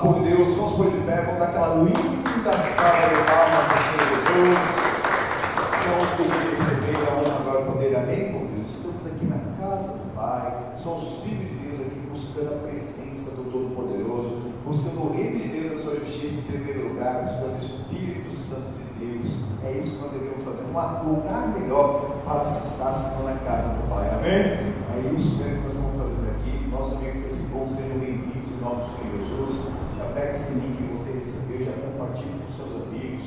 por Deus, vamos pôr de pé, vamos dar aquela linda salva de palmas para o Senhor Jesus. Vamos pedir receber a honra agora por Ele, amém, por Deus. Estamos aqui na casa do Pai, somos filhos de Deus aqui buscando a presença do Todo-Poderoso, buscando o Reino de Deus, a sua justiça em primeiro lugar, buscando o Espírito Santo de Deus. É isso que nós devemos fazer, um lugar melhor para se estar senão na casa do Pai, amém? É isso mesmo que nós estamos fazendo aqui. Nosso amigo Facebook, sejam bem-vindos em nome do Senhor Jesus. Já pega esse link que você recebeu, já compartilhe com seus amigos,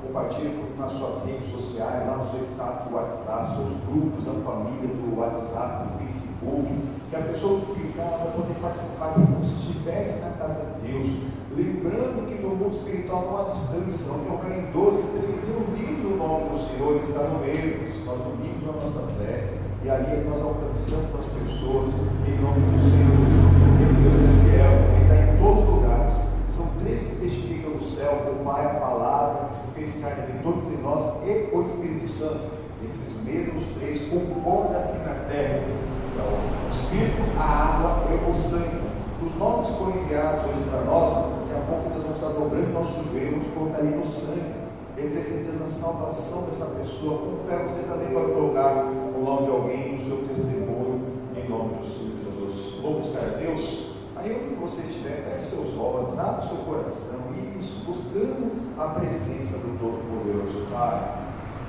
compartilhe nas suas redes sociais, lá no seu status do WhatsApp, seus grupos da família, do WhatsApp, do Facebook, que a pessoa clicar vai poder participar como se estivesse na casa de Deus. Lembrando que no mundo espiritual não há distância, onde houverem 2, 3 reunidos o nome do Senhor, Ele está no meio. Nós unimos a nossa fé e ali nós alcançamos as pessoas em nome do Senhor. Porque Deus é fiel, Ele está em todos os lugares. São 3 que testificam no céu: o Pai, a palavra que se fez carne, habitou entre nós, e o Espírito Santo. Esses mesmos 3 concordam aqui na terra. Então, o Espírito, a água e o sangue. Os nomes foram enviados hoje para nós. Daqui a pouco nós vamos estar dobrando nossos joelhos, colocar ali no sangue, representando a salvação dessa pessoa. Com fé você também pode colocar o nome de alguém, o seu testemunho, em nome do Senhor Jesus. Vamos buscar a Deus. Aí onde você estiver, feche seus olhos, abra o seu coração, isso, buscando a presença do Todo-Poderoso Pai.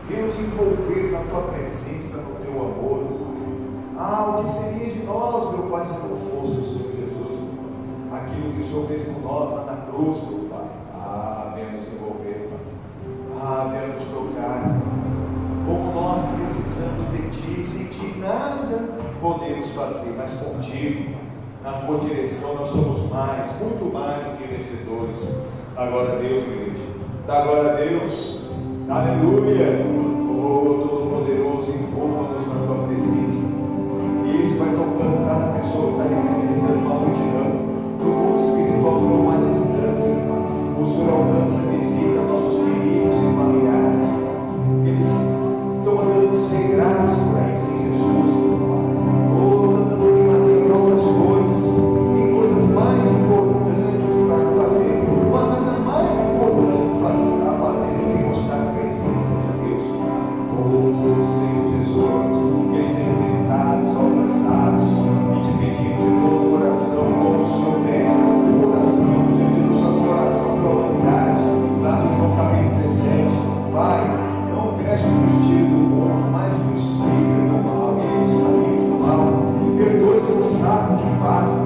Venha nos envolver na tua presença, no teu amor. O que seria de nós, meu Pai, se não fosse o Senhor Jesus? Aquilo que o Senhor fez por nós lá na cruz, meu Pai. Venha nos envolver, Pai. Venha nos tocar. Como nós precisamos de Ti, sem Ti nada podemos fazer, mas contigo, na tua direção, nós somos mais, muito mais do que vencedores. Dá glória a Deus, igreja. Dá glória a Deus. Aleluia. Todo-Poderoso, envolva-nos na tua presença. E isso vai tocando cada pessoa que está representando uma multidão. No mundo espiritual não há distância. O Senhor alcança, visita nossos queridos e familiares. Eles estão andando desengrados por aí sem Jesus, meu Pai. Andando fazendo outras coisas. Tem coisas mais importantes para fazer. Mas nada mais importante a fazer do que mostrar a presença de Deus. Senhor Jesus, que eles sejam visitados, alcançados, e te pedimos de todo o coração, como o Senhor pede, o coração, o Senhor Jesus, a tua oração para a humanidade, lá no João capítulo 17. Pai, não peço que os tire do mundo, mas que os livre do mal, que os amigos do mal, perdoe-os, não sabem o que fazem.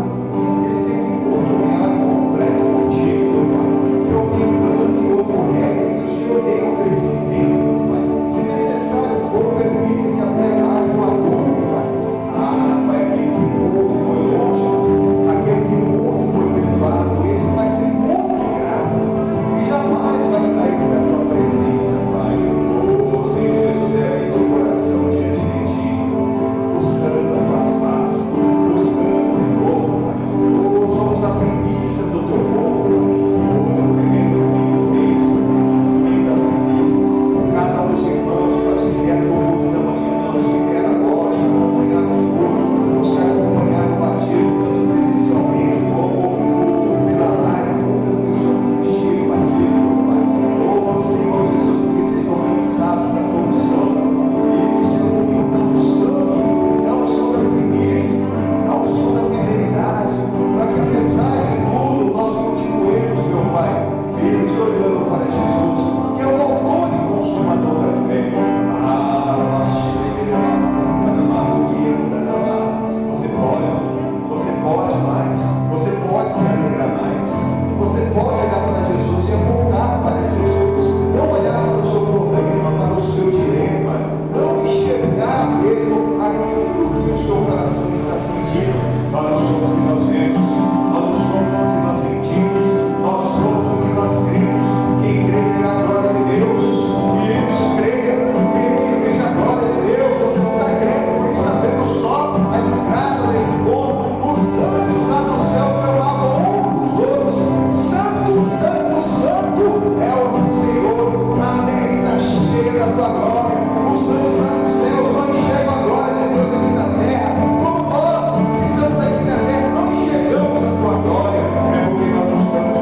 Eles têm um encontro real e completo contigo, meu Pai. Que alguém plante e outro rega, que o Senhor dê um crescimento, Pai. Se necessário for, permita que até haja um adubo, Pai. Pai, aquele que pouco foi longe, aquele que pouco foi perdoado, esse vai ser muito grato e jamais vai sair da tua presença, Pai. Senhor Jesus, é meu coração diante de Ti, buscando a tua face, buscando o novo, Pai. Somos a preguiça do teu povo. No primeiro domingo das preguiças, cada um dos irmãos, para os que vieram no culto da manhã, os que vieram agora, acompanhar os cursos, os que acompanharam o batido, tanto presencialmente como pela live, muitas pessoas assistiram o batido, Pai. Senhor Jesus, que sejam lançados para a condução. Isso, da unção, da unção da preguiça, da unção da fidelidade, para que apesar de tudo, nós continuemos, meu Pai, firmes olhando para Jesus, que é o autor e consumador da fé. Você pode mais, você pode se alegrar mais, você pode olhar para Jesus e apontar para Jesus, não olhar para o seu problema, para o seu dilema, não enxergar mesmo aquilo que o seu coração está sentindo. Nós não somos o que nós vemos, nós não somos o que nós sentimos, nós somos o que nós cremos. Quem crê verá a glória de Deus. Isso, creia, veja a glória de Deus. Você não está crendo, porque está vendo só a desgraça desse mundo. Os anjos lá no céu clamavam uns dos outros: Santo, Santo, Santo é o Senhor, na terra está cheia da tua glória. Os anjos lá no céu só enxergam a glória de Deus aqui na terra. Como nós que estamos aqui na terra não enxergamos a tua glória, é porque nós não estamos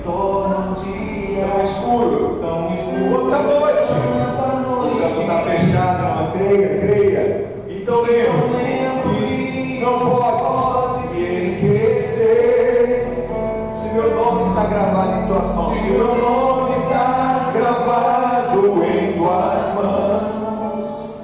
torna o dia tão escuro, quanta noite. O céu está fechado, não creia. Então lembra que não pode me esquecer. Se meu nome está gravado em tuas mãos, se meu nome está gravado em tuas mãos,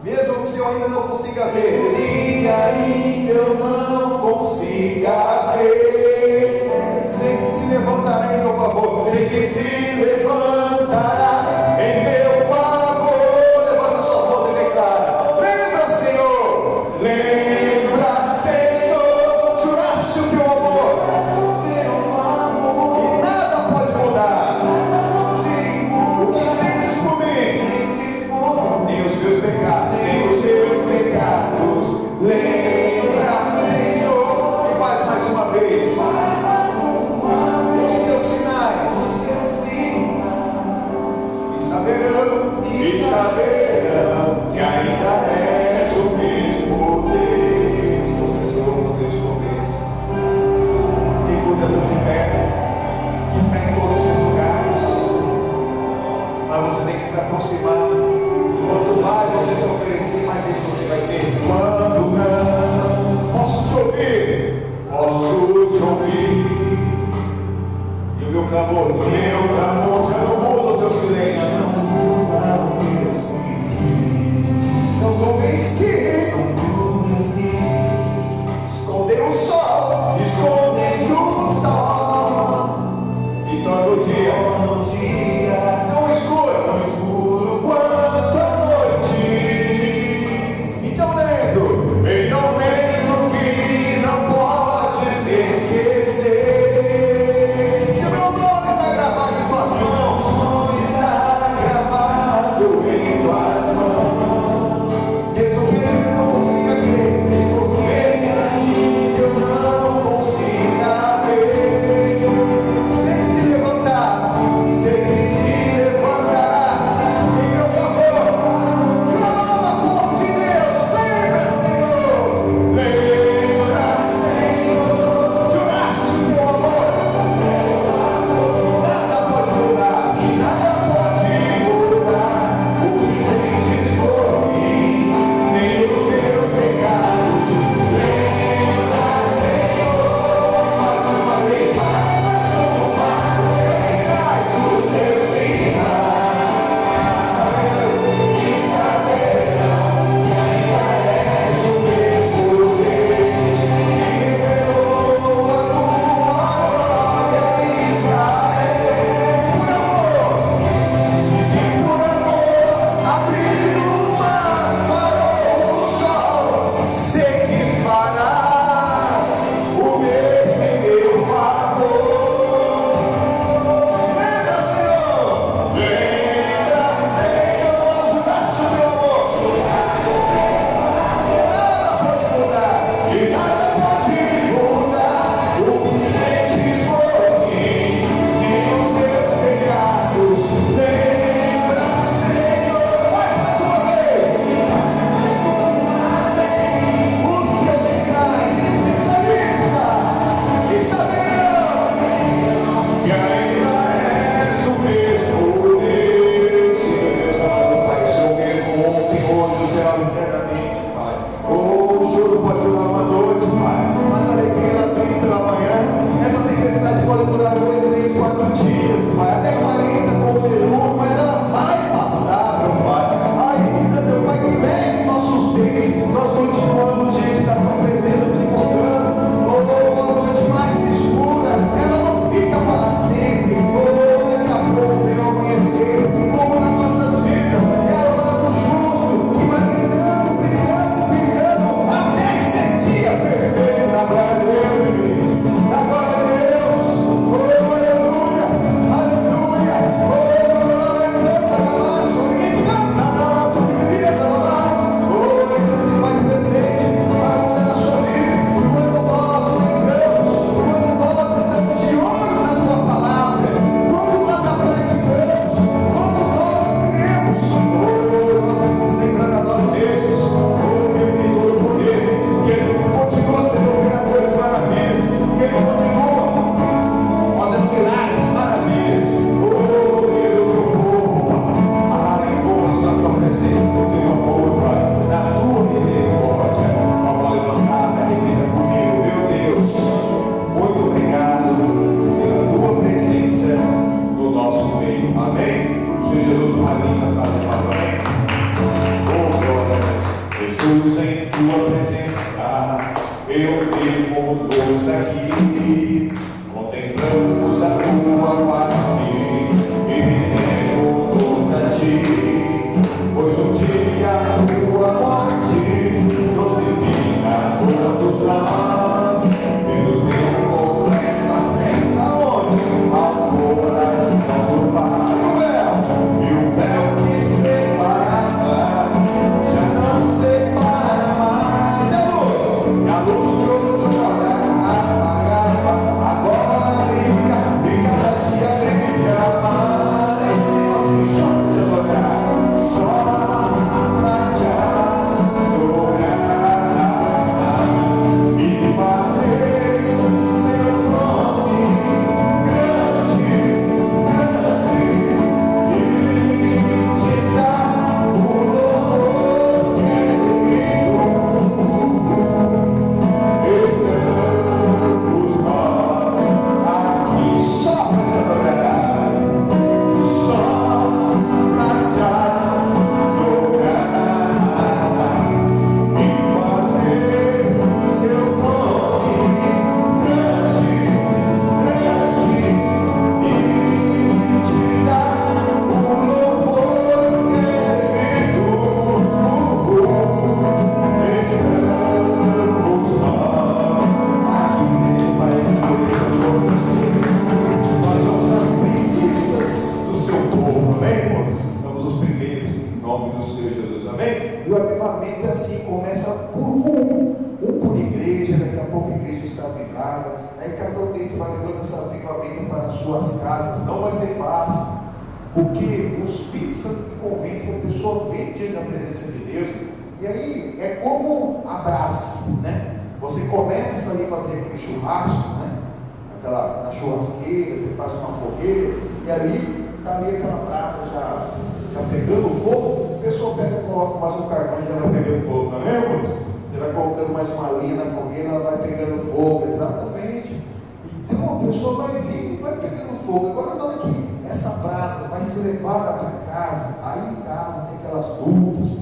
mesmo que eu ainda não consiga ver, e ainda eu não consiga ver, sei que se levantará em meu favor, sei que se levantarás em meu favor. Levanta suas mãos e declara: lembra, Senhor, juraste o teu amor, e nada pode mudar o que sentes por mim, nem os meus pecados. Lembra, Senhor, e faz mais uma vez os teus sinais, e saberão que ainda és o mesmo Deus. Que cuida de perto, que está em todos os seus lugares, mas você tem que se aproximar. Quanto mais você se oferecer, mais Deus você vai ter. Quando não posso te ouvir, e o meu clamor já não muda o teu silêncio. São nuvens que escondem o sol, e torna o dia tão escuro quanto a noite. Então lembro que não podes me esquecer. Se meu nome está gravado em tuas mãos, está gravado em tuas mãos. Mesmo que eu não consiga crer, mesmo que eu não consiga ver, sem se levantar, sem avivamento é assim, começa por um por igreja, daqui a pouco a igreja está avivada, aí cada um deles vai levando esse avivamento para as suas casas. Não vai ser fácil, porque o Espírito Santo que convence, a pessoa vem diante da presença de Deus, e aí é como a brasa, né? Você começa ali a fazer aquele churrasco, né? Na churrasqueira, você faz uma fogueira, e ali está ali aquela brasa já pegando fogo, a pessoa pega e coloca mais um carvão e já vai pegando fogo, não é, irmãos? Você vai colocando mais uma linha na fogueira, ela vai pegando fogo, exatamente. Então a pessoa vai vindo e vai pegando fogo. Agora, na hora que essa brasa vai ser levada para casa, aí em casa tem aquelas lutas,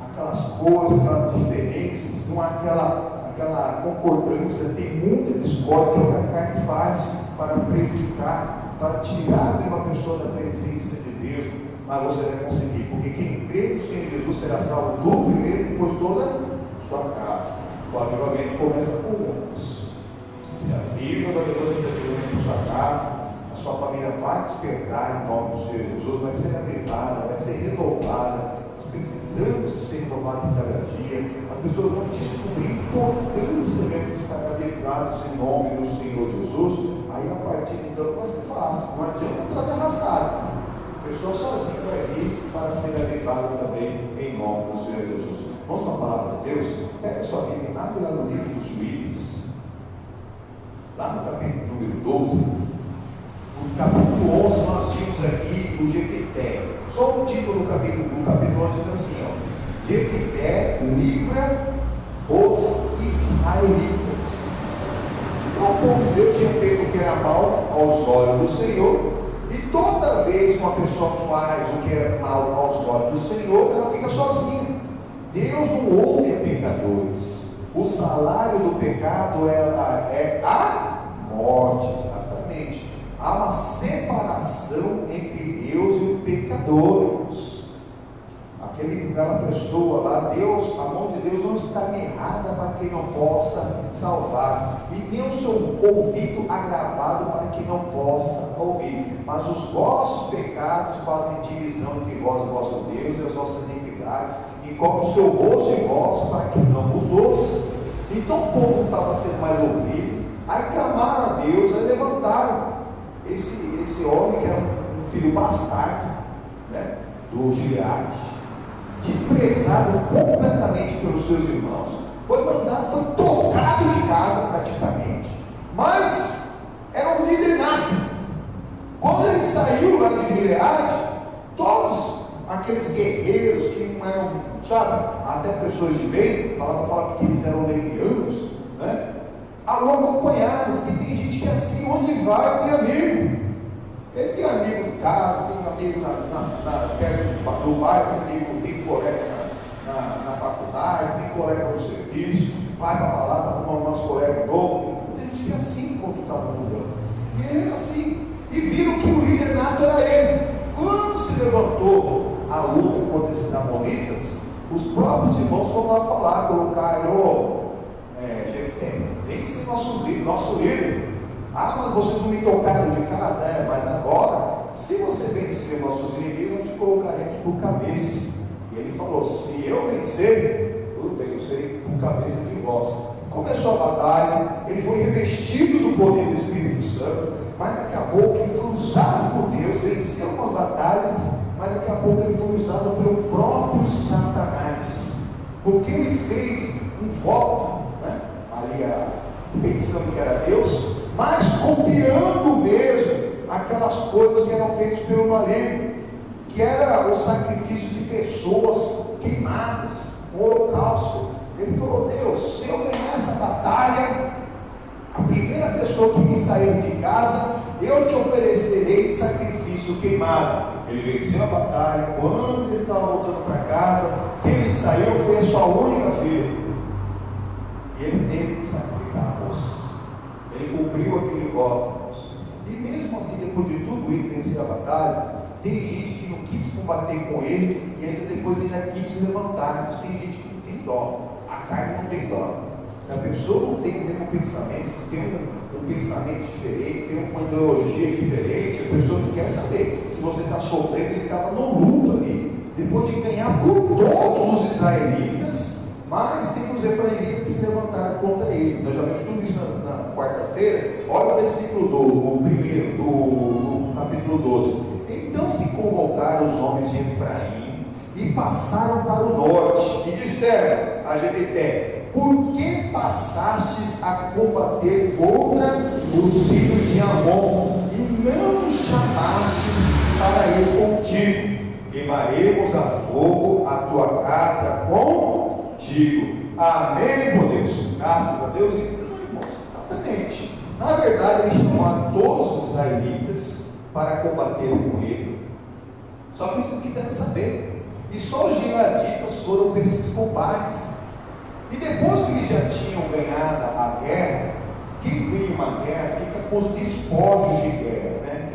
aquelas coisas, aquelas diferenças, não há aquela concordância, tem muita discórdia, que é o que a carne faz para prejudicar, para tirar uma pessoa da presença de Deus. Mas você vai conseguir, porque quem crê no Senhor Jesus será salvo do primeiro e depois toda a sua casa. O avivamento começa com uns. Você se aviva, vai levando esse avivamento para sua casa, a sua família vai despertar em nome do Senhor Jesus, vai ser avivada, vai ser renovada. Nós precisamos ser renovados em cada dia. As pessoas vão descobrir a importância de estar avivados em nome do Senhor Jesus. Aí a partir de então vai ser fácil, não adianta trazer arrastado. A pessoa sozinha vai vir para ser avivada também em nome do Senhor Jesus. Vamos para a palavra de Deus? Pega a sua Bíblia, abre lá no livro dos Juízes, lá no capítulo número 12. No capítulo 11 nós vimos aqui o Jefité. Só o título do capítulo 11 diz assim, ó: Jefité livra os israelitas. Então o povo de Deus tinha feito o que era mal aos olhos do Senhor, e toda vez que uma pessoa faz o que é mal aos olhos do Senhor, ela fica sozinha. Deus não ouve a pecadores. O salário do pecado é a morte, exatamente. Há uma separação entre Deus e o pecador. Aquela pessoa lá, Deus, a mão de Deus não está mirrada para quem não possa salvar, e nem o seu ouvido agravado para que não possa ouvir. Mas os vossos pecados fazem divisão entre vós e o vosso Deus, e as vossas iniquidades, e cobre o seu rosto em vós para que não vos ouça. Então o povo não estava sendo mais ouvido, aí clamaram a Deus, aí levantaram esse homem que era um filho bastardo, né, do Gileade, desprezado completamente pelos seus irmãos, foi mandado, foi tocado de casa praticamente, mas era um líder nato. Quando ele saiu lá de Gileade, todos aqueles guerreiros que não eram, sabe, até pessoas de bem, falava que eles eram levianos, né, acompanharam, porque tem gente que é assim, onde vai tem amigo. Ele tem amigo em casa, tem amigo perto do bairro, tem colega na faculdade, tem colega no serviço, vai para a balada, arruma o nosso colega novo. Tem gente que é assim quando estava mudando. E ele era assim. E viram que o líder nato era ele. Quando se levantou a luta contra esses amonitas, os próprios irmãos foram lá falar, colocaram, Jefté, vem ser nosso líder. Ah, mas vocês não me tocaram de casa? Mas agora, se você vencer nossos inimigos, eu te colocarei aqui por cabeça. E ele falou: se eu vencer, tudo bem, eu serei por cabeça de vós. Começou a batalha, ele foi revestido do poder do Espírito Santo, mas daqui a pouco ele foi usado por Deus, venceu umas batalhas, mas daqui a pouco ele foi usado pelo próprio Satanás, porque ele fez um voto, né, ali pensando que era Deus, mas copiando mesmo aquelas coisas que eram feitas pelo maligno, que era o sacrifício de pessoas queimadas, o holocausto. Ele falou: Deus, se eu ganhar essa batalha, a primeira pessoa que me sair de casa, eu te oferecerei sacrifício queimado. Ele venceu a batalha. Quando ele estava voltando para casa, quem ele saiu foi a sua única filha, e ele teve que sacrificar a moça. Ele cumpriu aquele voto. E mesmo assim, depois de tudo isso, vencer a batalha, tem gente que não quis combater com ele, e ainda depois ainda quis se levantar. Mas tem gente que não tem dó. A carne não tem dó. Se a pessoa não tem o mesmo pensamento, se tem um pensamento diferente, tem uma ideologia diferente, a pessoa não quer saber. Se você está sofrendo, ele estava no luto ali, depois de ganhar por todos os israelitas, Mas tem os efraimitas que se levantaram contra ele. Nós já vimos tudo isso na quarta-feira. Olha o versículo o primeiro, do capítulo 12. Então se convocaram os homens de Efraim e passaram para o norte e disseram a Jefté: por que passastes a combater contra os filhos de Amon e não nos chamastes para ir contigo? Queimaremos a fogo a tua casa contigo. Amém, por Deus. Graças a Deus. Então, irmãos, exatamente. Na verdade, ele chamou a todos os israelitas para combater com ele. Só que eles não quiseram saber. E só os gileaditas foram para esses combates. E depois que eles já tinham ganhado a guerra, quem ganha uma guerra fica com os despojos de guerra, né?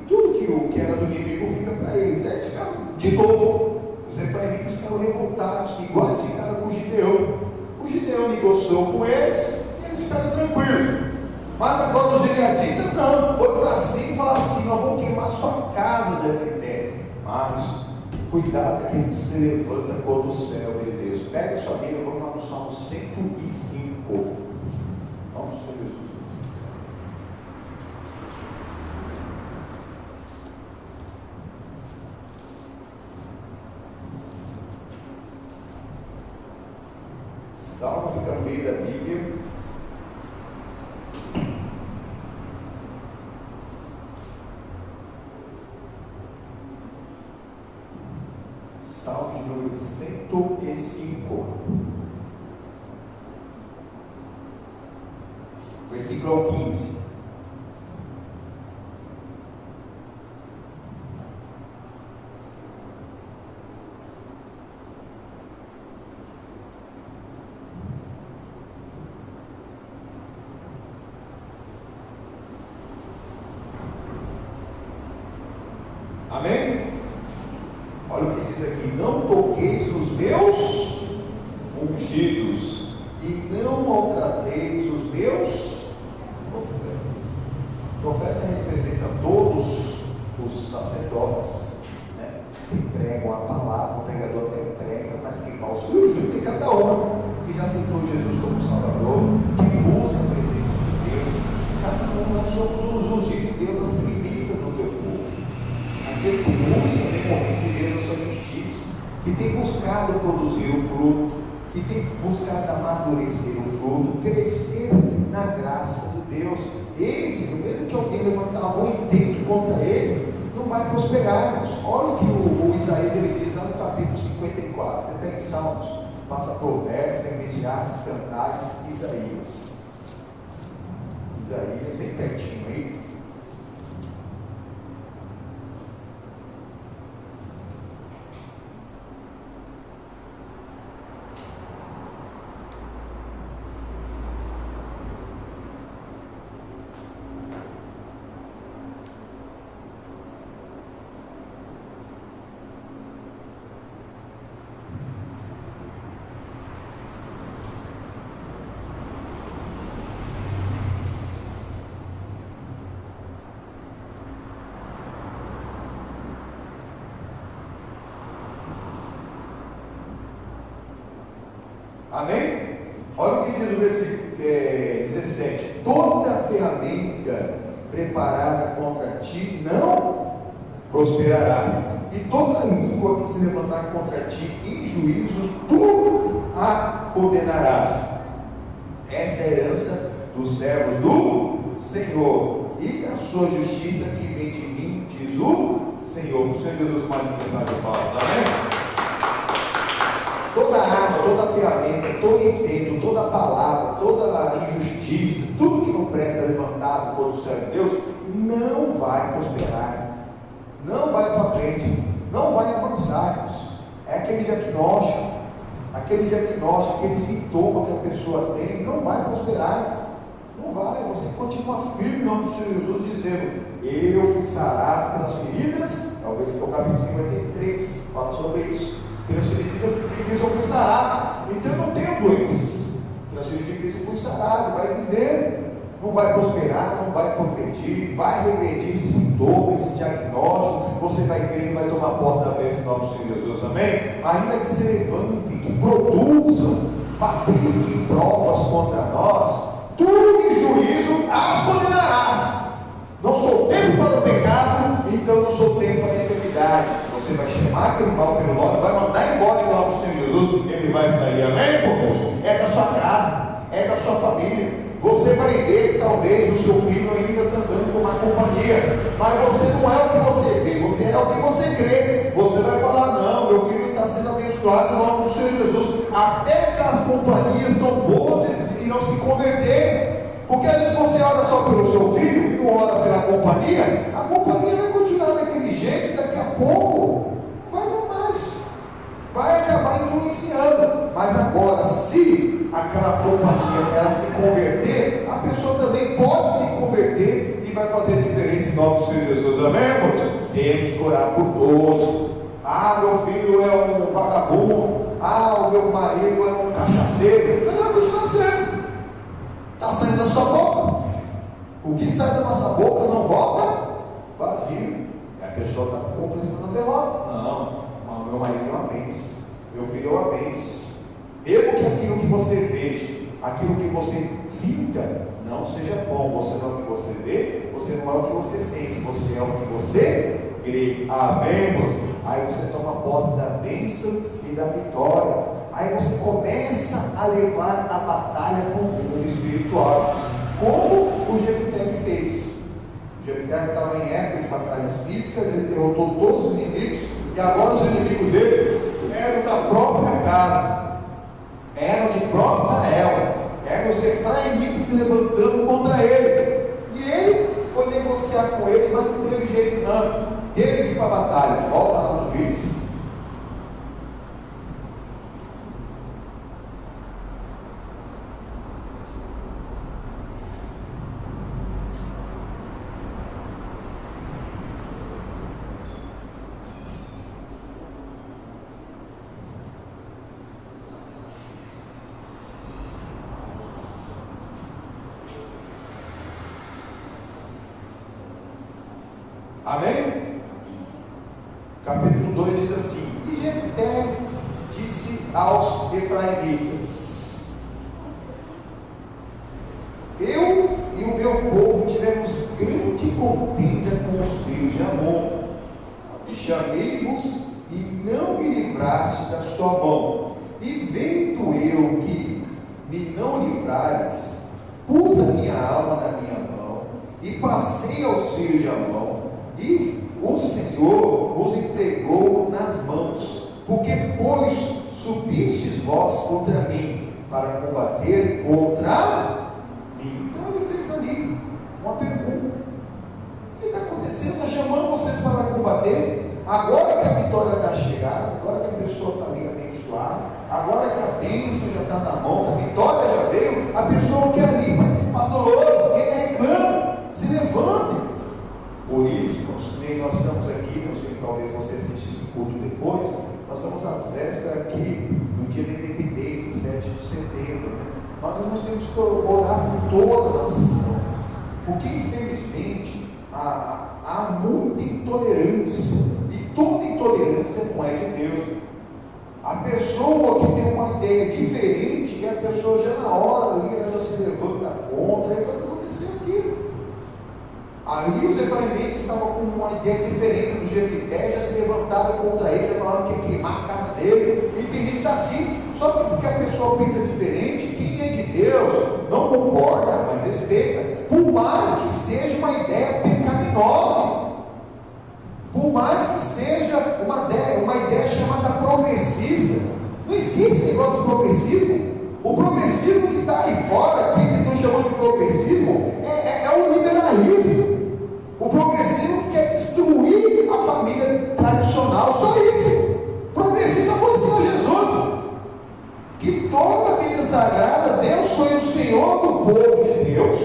Tudo que era do inimigo fica para eles. Aí eles ficaram de novo. Os efraimitas ficaram revoltados, igual eles ficaram com o Gideão. O Gideão negociou com eles e eles ficaram tranquilos. Mas agora os gileaditas não, foi para cima e falaram assim: nós vamos queimar sua casa de Jefté. Mas cuidado, que ele se levanta contra o céu de Deus. Pega sua Bíblia, vamos lá no Salmo 105. Vamos, Senhor Jesus. Salmo fica no meio da Bíblia. Salmo de número 105, versículo 15. Amém? Olha o que diz aqui: não toqueis nos meus ungidos e não maltrateis os meus profetas. O profeta representa todos os sacerdotes, né, que pregam a palavra. O pregador até prega, mas quem falsa. E o ungido tem cada um que já aceitou Jesus como Salvador, que busca a presença de Deus. Cada um, nós somos os ungidos de Deus, as primícias do teu povo. Aquele que busca tem corrido de Deus a sua justiça, que tem buscado produzir o fruto, que tem buscado amadurecer o fruto, crescer na graça de Deus. Esse, no mesmo que alguém levantar um intento contra esse, não vai prosperar. Olha o que o Isaías ele diz lá no capítulo 54. Você tem Salmos, passa Provérbios, Eclesiastes, Cantares, Isaías. Isaías, bem pertinho aí. Amém? Olha o que diz o versículo 17: toda ferramenta preparada contra ti não prosperará, e toda língua que se levantar contra ti em juízos, tu a condenarás. Esta é a herança dos servos do Senhor, e a sua justiça que vem de mim, diz o Senhor. O Senhor Jesus mais de Paulo. Amém? Toda arma, toda ferramenta, todo intento, toda palavra, toda injustiça, tudo que não presta levantado contra o céu de Deus, não vai prosperar, não vai para frente, não vai avançar. É aquele diagnóstico, aquele sintoma que a pessoa tem, não vai prosperar, não vai. Você continua firme em nome do Senhor Jesus, dizendo: eu fui sarado pelas feridas. Talvez que é o capítulo 53 fala sobre isso. Pelas feridas de Cristo eu fui sarado, então eu não tenho doença. Pelas feridas de Cristo eu fui sarado, vai viver. não vai prosperar, não vai progredir, vai regredir esse sintoma, esse diagnóstico, você vai crer e vai tomar posse da bênção em nome do Senhor Jesus, amém? Ainda que se levante, que produzam, fabriquem provas contra nós, tu em juízo as condenarás. Não sou tempo para o pecado, então não sou tempo para a enfermidade. Você vai chamar aquele mal pelo nome, vai mandar embora em nome do Senhor Jesus, ele vai sair, amém, povo? É da sua casa, é da sua família. Você vai ver que talvez o seu filho ainda está andando com uma companhia, mas você não é o que você vê, você é o que você crê. Você vai falar, não, meu filho está sendo abençoado em nome do Senhor Jesus. Até que as companhias são boas e não se converter, porque às vezes você ora só pelo seu filho e não ora pela companhia, a companhia vai continuar daquele jeito, daqui a pouco não vai dar mais, vai acabar influenciando. Mas agora, se aquela companhia ela se converter, a pessoa também pode se converter e vai fazer diferença em nome do Senhor Jesus, amém, irmãos? Temos que orar por todos. Ah, meu filho é um vagabundo, ah, o meu marido é um cachaceiro, então vai continuar sendo, está saindo da sua boca. O que sai da nossa boca não volta vazio. E a pessoa está confessando a derrota. Não, meu marido é uma bênção, meu filho é uma bênção. Mesmo que aquilo que você veja, aquilo que você sinta, não seja bom, você não é o que você vê, você não é o que você sente, você é o que você crê. Amém, irmãos? Aí você toma posse da bênção e da vitória. Aí você começa a levar a batalha com o mundo espiritual, como o Jefté fez. O Jefté estava em época de batalhas físicas, ele derrotou todos os inimigos, e agora os inimigos dele eram da própria casa, eram de próprio Israel, eram os efraimitas se levantando contra ele, e ele foi negociar com ele, mas não teve jeito não, teve que ir para a batalha. Volta lá no Juízes. Amém? Capítulo 2 diz assim: e Jefté disse aos efraimitas: eu e o meu povo tivemos grande contenda com os filhos de Amon, e chamei-vos e não me livraste da sua mão, e vendo eu que me não livrares, pus a minha alma na minha mão e passei aos filhos de Amon, e o Senhor os entregou nas mãos, porque pois subistes vós contra mim para combater contra mim. Então ele fez ali uma pergunta: o que está acontecendo? Nós chamamos vocês para combater, agora que a vitória está chegando, agora que a pessoa está ali abençoada, agora que a bênção já está na mão, que a vitória já veio, a pessoa quer ali participar do louro, ele reclama, se levante. Por isso, nós estamos aqui, não sei, talvez você assista esse culto depois, nós estamos às vésperas aqui do dia da independência, 7 de setembro, mas nós temos que orar por toda a nação, porque infelizmente há muita intolerância, e toda intolerância não é de Deus. A pessoa que tem uma ideia diferente, e a pessoa já na hora ali, ela já se levanta contra, e vai acontecer aquilo. Ali os efraimitas estavam com uma ideia diferente do Jefté, já se levantaram contra ele, já falaram que ia queimar a casa dele, e tem gente que está assim, só que porque a pessoa pensa diferente, quem é de Deus não concorda, mas respeita, por mais que seja uma ideia pecaminosa, por mais que seja uma ideia chamada progressista. Não existe esse negócio de progressismo. O progressismo que está aí fora, que eles estão chamando de progressismo, é o liberalismo. O progressismo que quer destruir a família tradicional, só isso. Progressista foi o Senhor Jesus, que toda a Bíblia Sagrada, Deus foi o Senhor do povo de Deus,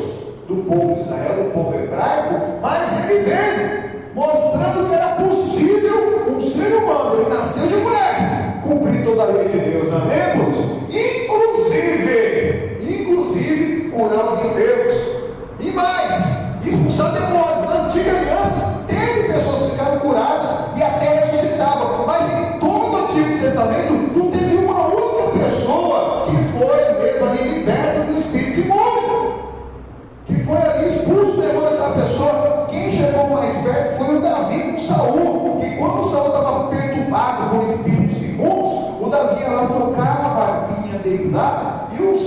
do povo de Israel, do povo hebraico, mas ele veio mostrando que era possível um ser humano, ele nasceu de mulher, cumprir toda a lei de Deus, amém, irmãos? Inclusive curar os enfermos.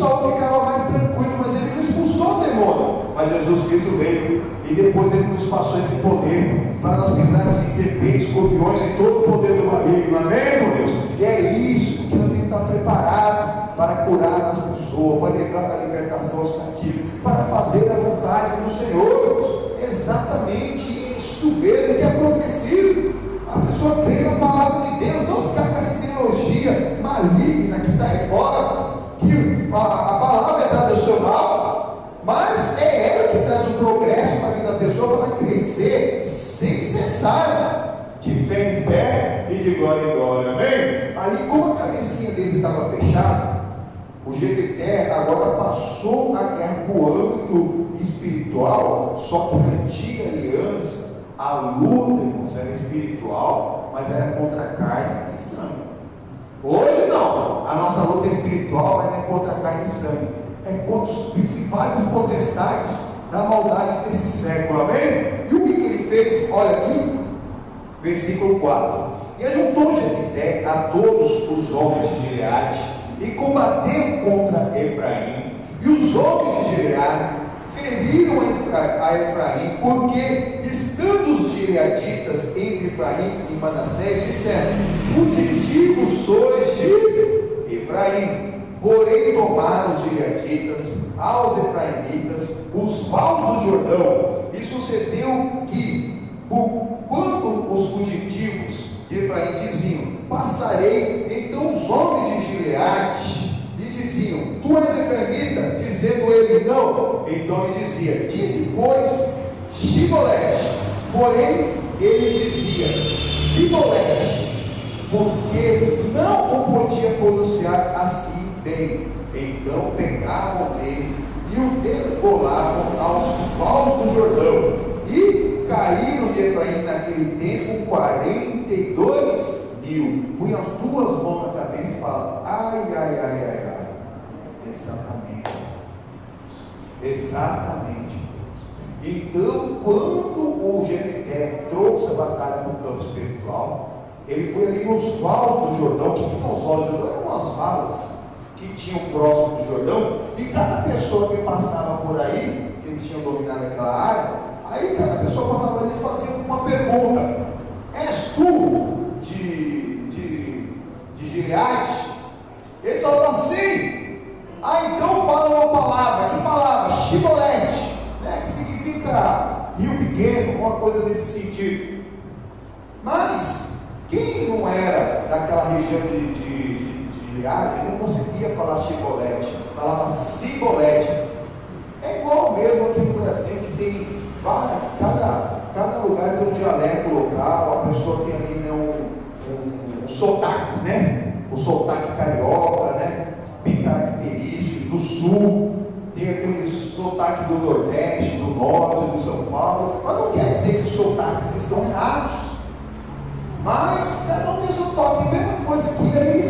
Saul ficava mais tranquilo, mas ele não expulsou o demônio. Mas Jesus Cristo veio e depois ele nos passou esse poder para nós pisarmos em serpentes, escorpiões e todo o poder do maligno. Amém, meu Deus? E é isso que nós temos que estar preparados para curar as pessoas, para levar a libertação aos cativos, para fazer a vontade do Senhor. Exatamente isso mesmo que é profecido. A pessoa crê na palavra de Deus, não ficar com essa ideologia maligna que está aí fora, que a palavra é tradicional, mas é ela que traz o progresso para a vida da pessoa, para crescer sem cessar, de fé em fé e de glória em glória. Amém? Ali, como a cabecinha dele estava fechada, o Jefté agora passou a guerra para o âmbito espiritual, só que na antiga aliança, a luta, irmãos, era espiritual, mas era contra carne e sangue. Hoje não, a nossa luta é espiritual, mas não é contra carne e sangue, é contra os principais potestades da maldade desse século. Amém? E o que ele fez? Olha aqui, versículo 4: e ajuntou Jefté a todos os homens de Gileade e combateu contra Efraim, e os homens de Gileade feriram a Efraim, porque estando os gileaditas entre Efraim e Manassés, disseram: fugitivos sois de Efraim. Porém tomaram os gileaditas aos efraimitas os vales do Jordão, e sucedeu que, quando os fugitivos de Efraim diziam: passarei, então os homens de Gileade lhe diziam: tu és efraimita? Dizendo ele: não. Então ele dizia: dize, pois, Shibolete. Porém ele dizia Sibolete, porque não o podia pronunciar assim bem. Então pegavam dele e o degolavam aos vales do Jordão, e caíram de Efraim naquele tempo 42 mil. Põe as duas mãos na cabeça e fala: ai, ai, ai, ai, ai. Exatamente. Então, quando o Jefté trouxe a batalha para o campo espiritual, ele foi ali nos vales do Jordão. O que são os vales do Jordão? Eram umas valas que tinham próximo do Jordão, e cada pessoa que passava por aí, que eles tinham dominado aquela área, aí cada pessoa passava ali e fazia uma pergunta: és tu de Gileade? Eles falavam assim. Então fala uma palavra. Que palavra? Shibolete, né? Que significa rio pequeno, uma coisa nesse sentido. Mas quem não era daquela região de Gileade não conseguia falar Shibolete, falava Sibolete. É igual mesmo aqui no Brasil, que tem cada lugar tem um dialeto local, a pessoa tem ali, né, um sotaque, né? O sotaque carioca, né? Bem característico. Do sul tem aquele sotaque do Nordeste, do Norte, do São Paulo, mas não quer dizer que os sotaques estão errados, mas cada um tem sotaque. A mesma coisa que eles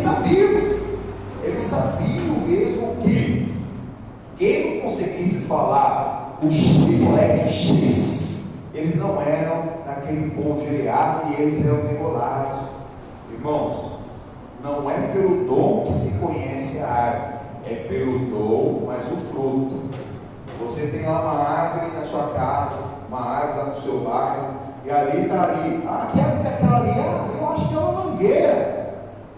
sabiam mesmo que quem não conseguisse falar o Shibolete, X, eles não eram daquele povo de Gileade, e eles eram degolados. Irmãos, não é pelo dom que se conhece a árvore, é pelo dom, mas o fruto. Você tem lá uma árvore na sua casa, uma árvore lá no seu bairro, e ali está ali, que árvore é aquela ali? Eu acho que é uma mangueira,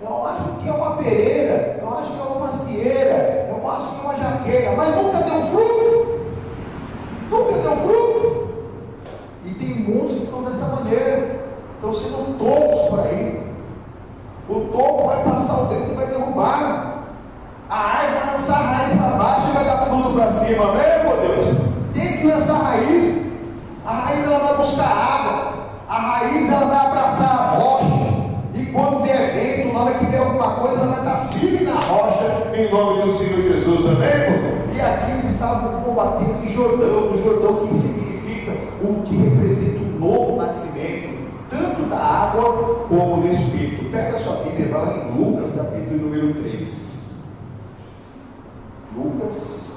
eu acho que é uma pereira, eu acho que é uma macieira, eu acho que é uma jaqueira, mas nunca deu fruto. Nunca deu fruto. E tem muitos que estão dessa maneira, estão sendo tolos por aí. O topo vai passar o vento e vai derrubar. A árvore vai lançar a raiz para baixo e vai dar fruto para cima. Amém, meu Deus? Tem que lançar a raiz. A raiz ela vai buscar água. A raiz ela vai abraçar a rocha. E quando vier vento, na hora que vier alguma coisa, ela vai estar firme na rocha, em nome do Senhor Jesus. Amém, irmão? E aqui eles estavam combatendo em Jordão. O Jordão que significa o que representa um novo nascimento, tanto da água como do Espírito. Pega a sua Bíblia e vai lá em Lucas, capítulo número 3. Lucas.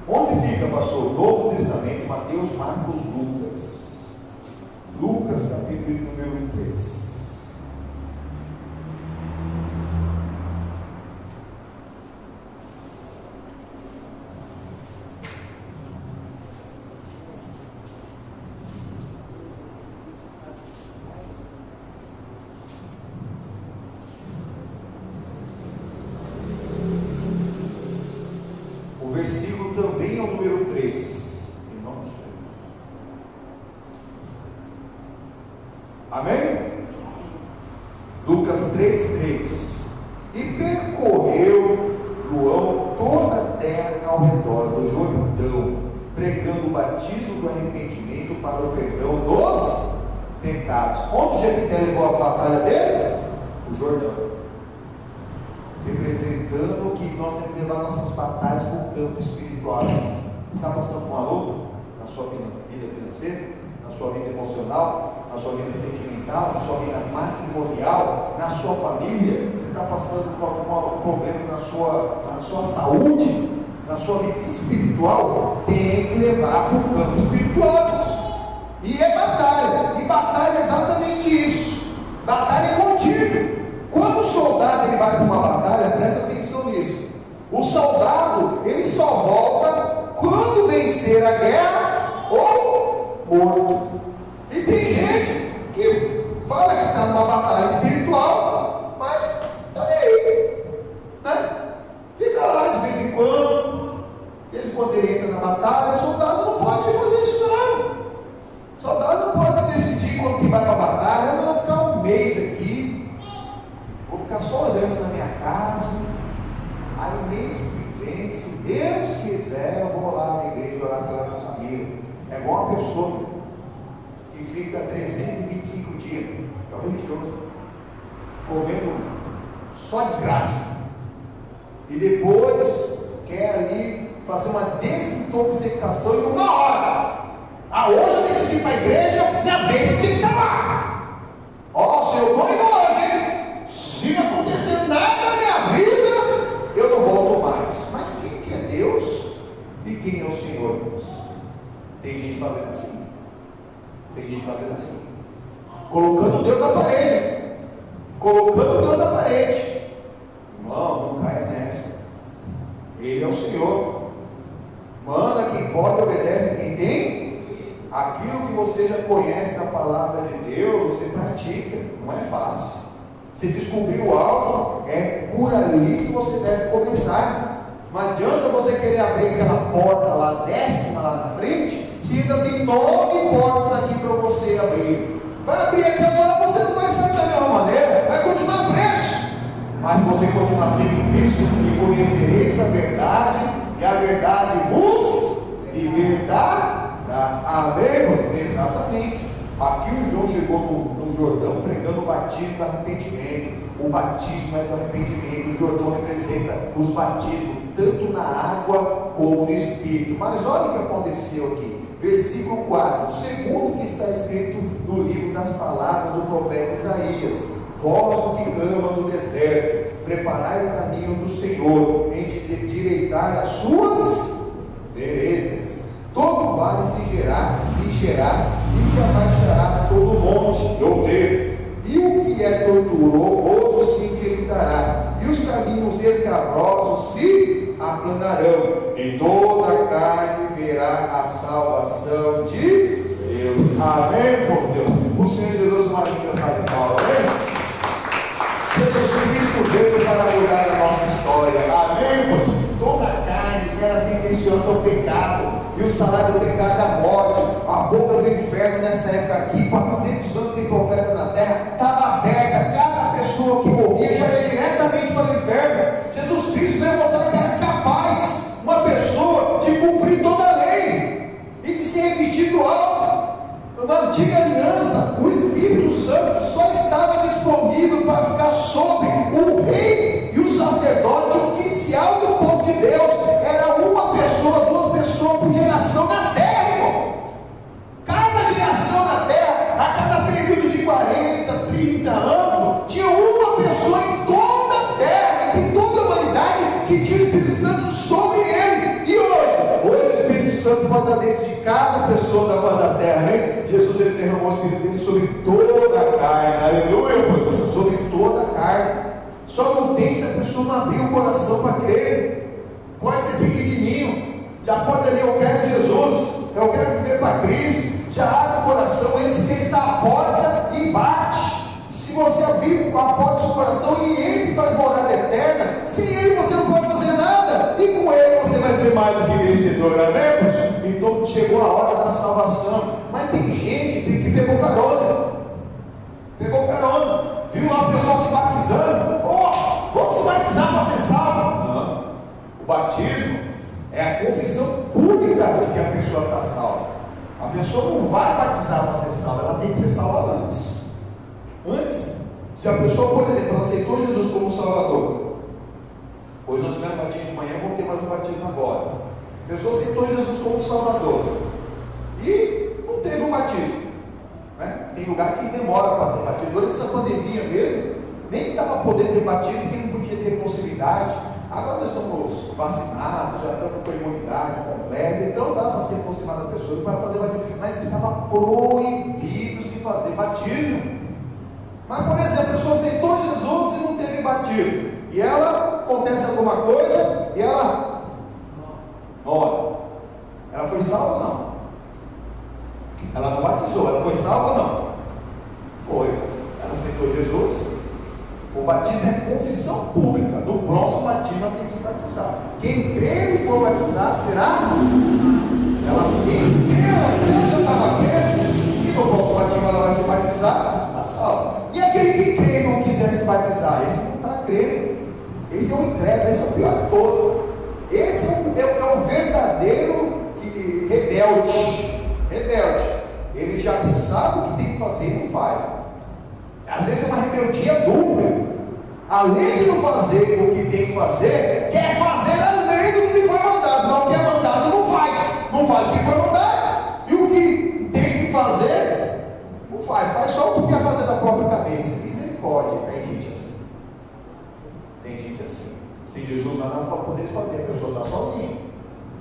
Onde fica, pastor? Novo Testamento, Mateus, Marcos, Lucas. Lucas, capítulo número 3. Amém? Lucas 3:3. E percorreu João toda a terra ao redor do Jordão, pregando o batismo do arrependimento para o perdão dos pecados. Onde Jefté levou a batalha dele? O Jordão. Representando que nós temos que levar nossas batalhas para o campo espiritual. Está passando por uma luta na sua vida financeira, na sua vida emocional, na sua vida sentimental, na sua vida matrimonial, na sua família? Você está passando por algum problema na sua saúde, na sua vida espiritual? Tem que levar para o campo espiritual. E é batalha. E batalha é exatamente isso. Batalha é contínuo. Quando o soldado ele vai para uma batalha, presta atenção nisso. O soldado ele só volta quando vencer a guerra ou morto. E tem gente que fala que está numa batalha espiritual, mas está nem aí, né? Fica lá de vez em quando ele entra na batalha. O soldado não pode fazer isso não. O soldado não pode decidir quando que vai para a batalha. Eu não vou ficar um mês aqui, vou ficar só olhando na minha casa, aí o mês que vem, se Deus quiser, eu vou lá na igreja orar pela minha família. É igual uma pessoa que fica 325 dias, é um religioso, comendo só desgraça, e depois quer ali fazer uma desintoxicação em uma hora. Hoje eu decidi ir para a igreja, minha bênção tem que estar lá. Se eu estou indo hoje, hein? Se não acontecer nada na minha vida, eu não volto mais. Mas quem que é Deus e quem é o Senhor? Tem gente fazendo assim. Tem gente fazendo assim, colocando Deus na parede, colocando Deus na parede. Irmão, não caia nessa. Ele é o Senhor. Manda quem pode, obedece quem tem. Aquilo que você já conhece da palavra de Deus, você pratica. Não é fácil. Se descobriu algo, é por ali que você deve começar. Não adianta você querer abrir aquela porta lá, décima lá na frente, se ainda tem 9 portas aqui para você abrir. Vai abrir aquela lá, você não vai sair da mesma maneira, vai continuar preso. Mas se você continuar firme em Cristo, e conhecereis a verdade, e a verdade vos libertará. Amém? Exatamente. Aqui o João chegou no Jordão pregando o batismo do arrependimento. O batismo é do arrependimento. O Jordão representa os batismos, tanto na água como no Espírito. Mas olha o que aconteceu aqui. Versículo 4, segundo o que está escrito no livro das palavras do profeta Isaías: vós o que ama no deserto, preparai o caminho do Senhor, endireitar as suas veredas. Todo vale se encherá e se abaixará todo monte, e o que é tortuoso se endireitará, e os caminhos escabrosos se aplanarão, e toda a carne verá a salvação de Deus. Amém, por Deus. O Senhor Jesus, uma linda salva de palmas. Amém? Jesus Cristo veio para mudar a nossa história. Amém, por Deus. Toda a carne que era tendenciosa ao pecado, e o salário do pecado é a morte. A boca do inferno nessa época aqui, 400 anos sem profeta na terra, estava aberta. Cada pessoa que morria já ia diretamente para o inferno. Jesus Cristo veio mostrar que era capaz, uma pessoa, de cumprir toda a lei e de ser revestido do alto. Na antiga aliança, o Espírito Santo só estava disponível para ficar sobre o rei e o sacerdote oficial do povo de Deus. Era uma pessoa, 2 pessoas por geração na terra, irmão. Cada geração na terra, a cada período de 40, 30 anos, tinha uma pessoa em toda a terra, em toda a humanidade, que tinha o Espírito Santo sobre ele. E hoje o Espírito Santo pode estar dentro de cada pessoa da face da terra, né? Jesus ele derramou o Espírito dele sobre toda a carne, aleluia, sobre toda a carne. Só não tem se a pessoa não abrir o coração para crer. Pode ser pequenininho, já pode ali, eu quero Jesus, eu quero viver para Cristo. Já abre o coração, ele está à porta e bate. Se você abrir a porta do seu coração, ele entra e faz morada eterna. Sem ele você não pode fazer nada, e com ele você vai ser mais do que vencedor, amém? Então chegou a hora da salvação. Mas tem gente que pegou carona. batismo é a confissão pública de que a pessoa está salva. A pessoa não vai batizar para ser salva, ela tem que ser salva antes. Antes, se a pessoa, por exemplo, ela aceitou Jesus como Salvador, hoje nós tivemos batismo de manhã, vamos ter mais um batismo agora. A pessoa aceitou Jesus como Salvador e não teve um batismo, né? Tem lugar que demora para ter batismo. Durante essa pandemia mesmo, nem dá para poder ter batismo, porque não podia ter possibilidade. Agora nós estamos vacinados, já estamos com a imunidade completa, então dá para se aproximar da pessoa e vai fazer batismo, mas estava proibido de fazer batismo. Mas, por exemplo, a pessoa aceitou Jesus e não teve batismo, e ela acontece alguma coisa e ela morre. Ela foi salva ou não? Ela não batizou, ela foi salva ou não? Foi. Ela aceitou Jesus. O batismo é confissão pública. No próximo batismo ela tem que se batizar. Quem crer e for batizado será. Ela tem que crer. Se ela já estava crendo e no próximo batismo ela vai se batizar, está salva. E aquele que crê e não quiser se batizar, esse não está crendo. Esse é o incrédulo, esse é o pior de todos. Esse é o verdadeiro rebelde. Rebelde. Ele já sabe o que tem que fazer e não faz. Às vezes é uma rebeldia dupla. Além de não fazer o que tem que fazer, quer fazer além do que lhe foi mandado. Não, o que é mandado não faz. Não faz o que foi mandado. E o que tem que fazer, não faz só o que quer fazer da própria cabeça. Misericórdia. Tem gente assim. Tem gente assim. Sem Jesus nada para poder fazer. A pessoa está sozinha.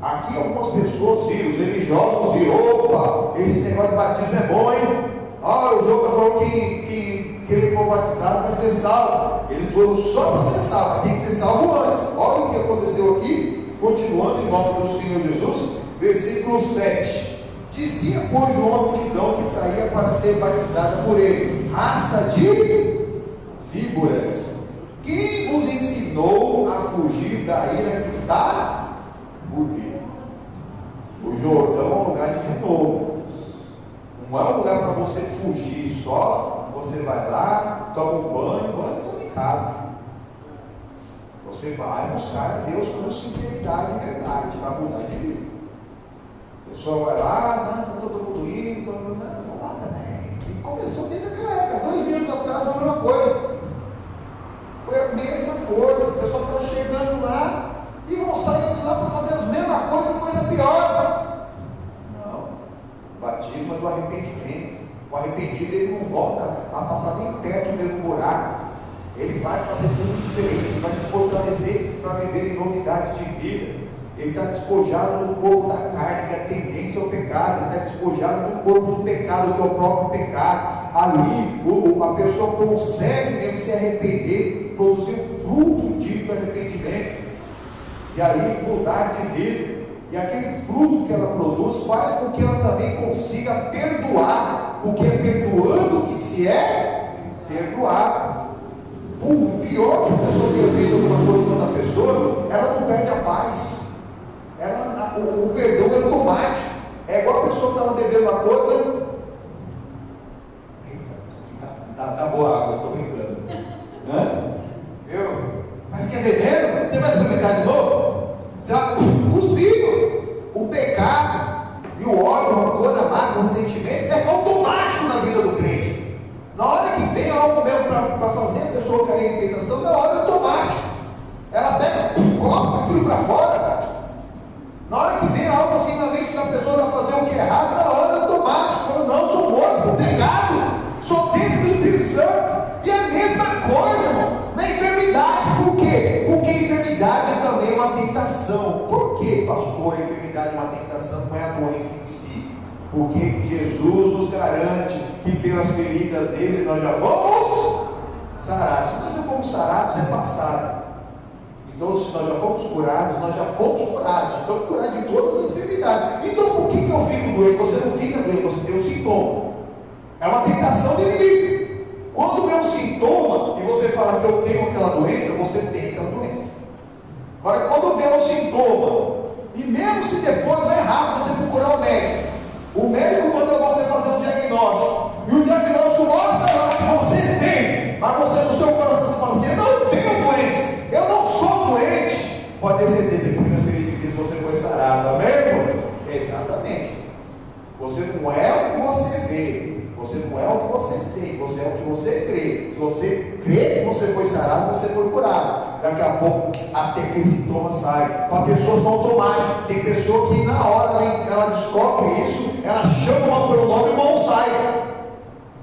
Aqui algumas pessoas viram, os religiosos viram, opa, esse negócio de batismo é bom, hein? O João está falando que ele for batizado vai ser salvo. Eles foram só para ser salvo, tem que ser salvo antes. Olha o que aconteceu aqui, continuando em nome do Senhor Jesus, versículo 7. Dizia, pois, João a multidão que saía para ser batizada por ele: raça de víboras, quem vos ensinou a fugir da ira que está por vir? O Jordão é um lugar de renovo. Não é um lugar para você fugir só. Você vai lá, toma um banho, toma em casa. Você vai buscar Deus com sinceridade e verdade, para mudar de vida. A pessoa vai lá, não, está todo mundo indo, vou lá também. E começou desde aquela época, 2000 anos atrás, a mesma coisa. Foi a mesma coisa. A pessoa está chegando lá e vão sair de lá para fazer as mesmas coisas, coisa pior. Não. O batismo é do arrependimento. O arrependido ele não volta a passar nem perto do mesmo buraco. Ele vai fazer tudo diferente, ele vai se fortalecer para viver em novidade de vida. Ele está despojado do corpo da carne, que é a tendência ao pecado. Ele está despojado do corpo do pecado, que é o próprio pecado. Ali, a pessoa consegue mesmo se arrepender, produzir o fruto dito arrependimento. E aí mudar de vida. E aquele fruto que ela produz faz com que ela também consiga perdoar, porque é perdoando que se é perdoado. O pior que a pessoa tenha feito alguma coisa com outra pessoa, ela não perde a paz. O perdão é automático. É igual a pessoa que está lá bebendo uma coisa. Eita, tá boa a água, eu estou brincando. Mas quer beber? Você vai experimentar de novo? Você vai cuspindo. O pecado e o ódio, o rancor, a mágoa, o ressentimento é automático na vida do crente. Na hora que vem algo mesmo para fazer a pessoa cair em tentação, na hora é automático. Ela pega, coloca aquilo para fora. Na hora que vem algo assim na mente da pessoa para fazer o que é errado, na hora é automático. Fala, não, sou morto por pecado, sou templo do Espírito Santo. E a mesma coisa, irmão, na enfermidade. Por quê? Porque a enfermidade também é uma tentação. Por que, pastor, a enfermidade é uma tentação, não é a doença em si? Porque Jesus nos garante que pelas feridas dele nós já vamos sarados. Se nós já fomos sarados, é passado. Então, se nós já fomos curados, nós já fomos curados. Então, curar de todas as enfermidades. Então, por que eu fico doente? Você não fica doente, você tem um sintoma. É uma tentação do inimigo. Quando vem um sintoma e você fala que eu tenho aquela doença, você tem aquela doença. Agora, quando vem um sintoma, e mesmo se depois não é rápido você procurar o médico, o médico manda você fazer um diagnóstico, e o diagnóstico mostra lá que você tem, mas você no seu coração fala assim: eu não tenho doença, eu não sou doente. Pode ter certeza que aí, você é o que você crê. Se você crê que você foi sarado, você foi curado. Daqui a pouco, até aquele sintoma sai. Para pessoas são automáticas. Tem pessoa que na hora ela descobre isso, ela chama uma pelo nome e não sai.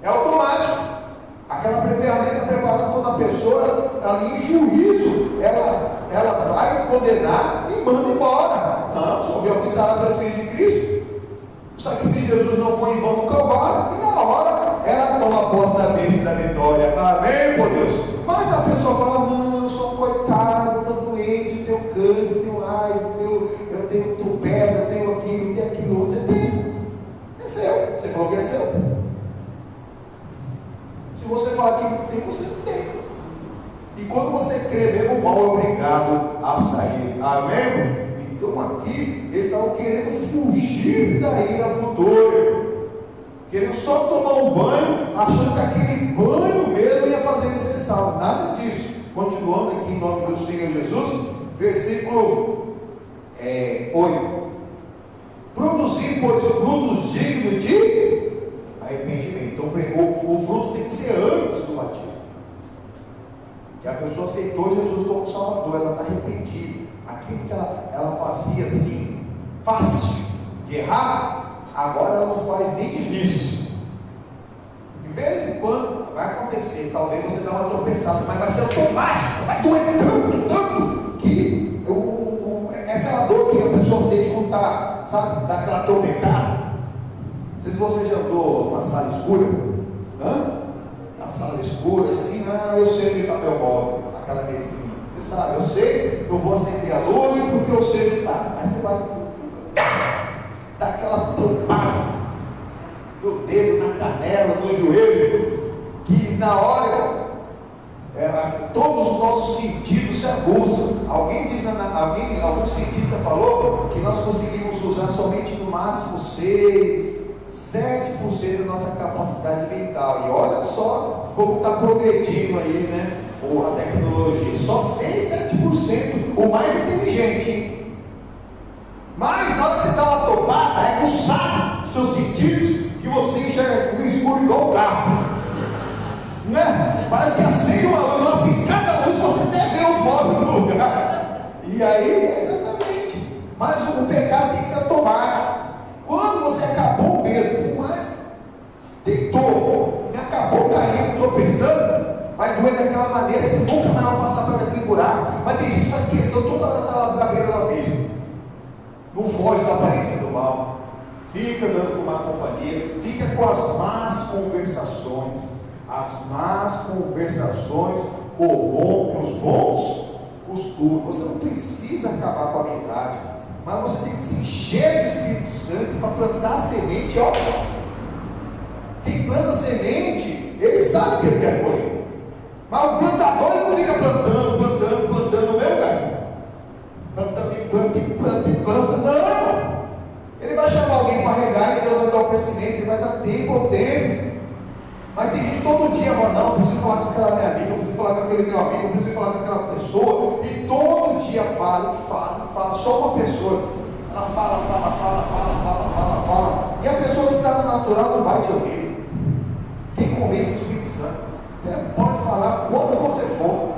É automático. Aquela ferramenta preparada toda a pessoa, ali em juízo, ela vai condenar e manda embora. Não, só eu fui sarado pelo Espírito de Cristo. O sacrifício de Jesus não foi em vão no Calvário, e na hora ela toma posse da bênção e da vitória. Amém, por Deus. Mas a pessoa fala: não, eu sou um coitado, eu estou doente, eu tenho câncer, eu tenho AIDS, eu tenho tupé, eu tenho aquilo, eu tenho aquilo. Você tem, é seu. Você falou que é seu. Se você falar que não tem, você não tem. E quando você crê mesmo, o mal é obrigado a sair. Amém? Então aqui, eles estavam querendo fugir da ira futura, querendo só tomar um banho, achando que aquele banho mesmo ia fazer eles ser salvos. Nada disso. Continuando aqui em nome do Senhor Jesus, versículo 8: produzir, pois, frutos dignos de arrependimento. Então o fruto tem que ser antes do batismo, que a pessoa aceitou Jesus como Salvador, ela está arrependida. Aquilo que ela fazia assim, fácil de errar, agora ela não faz nem difícil. De vez em quando vai acontecer, talvez você dê uma tropeçada, mas vai ser automático, vai doer tanto, que é aquela dor que a pessoa sente quando está, sabe, dá aquela trombecada. Não sei se você já andou numa sala escura, na sala escura, assim, eu sei onde está meu móvel, aquela mesinha. Você sabe, eu sei, eu vou acender a luz porque eu sei onde está. Aí você vai dar aquela topada no dedo, na canela, no joelho, que na hora todos os nossos sentidos se abusam. Algum cientista falou que nós conseguimos usar somente no máximo 6, 7% da nossa capacidade mental. E olha só como está progredindo aí, né? A tecnologia, só 6, 7%, o mais inteligente, hein? Mas na hora que você dá uma topada, é aguçado os seus sentidos, que você enxerga no escuro igual o gato, né? Parece que acende uma piscada de luz, você até vê os móveis no lugar. E aí, exatamente. Mas o pecado tem que ser automático. Quando você acabou mesmo, mas tentou, acabou caindo, tropeçando, vai doer daquela maneira que você nunca mais vai passar para aquele buraco. Mas tem gente que faz questão toda hora estar lá na beira da mesma. Não foge da aparência do mal. Fica dando com má companhia. Fica com as más conversações. As más conversações corrompem os bons costumes. Você não precisa acabar com a amizade, mas você tem que se encher do Espírito Santo para plantar a semente. Ó, quem planta semente, ele sabe que ele quer colher. Mas o plantador ele não fica plantando no meu lugar. Planta. Não! Ele vai chamar alguém para regar e Deus vai dar o crescimento, ele vai dar tempo ao tempo. Mas tem gente todo dia, não, preciso falar com aquela minha amiga, preciso falar com aquele meu amigo, preciso falar com aquela pessoa. E todo dia fala, só uma pessoa. Ela fala. E a pessoa que está no natural não vai te ouvir. Quem convence é o Espírito Santo. Você pode falar quanto você for,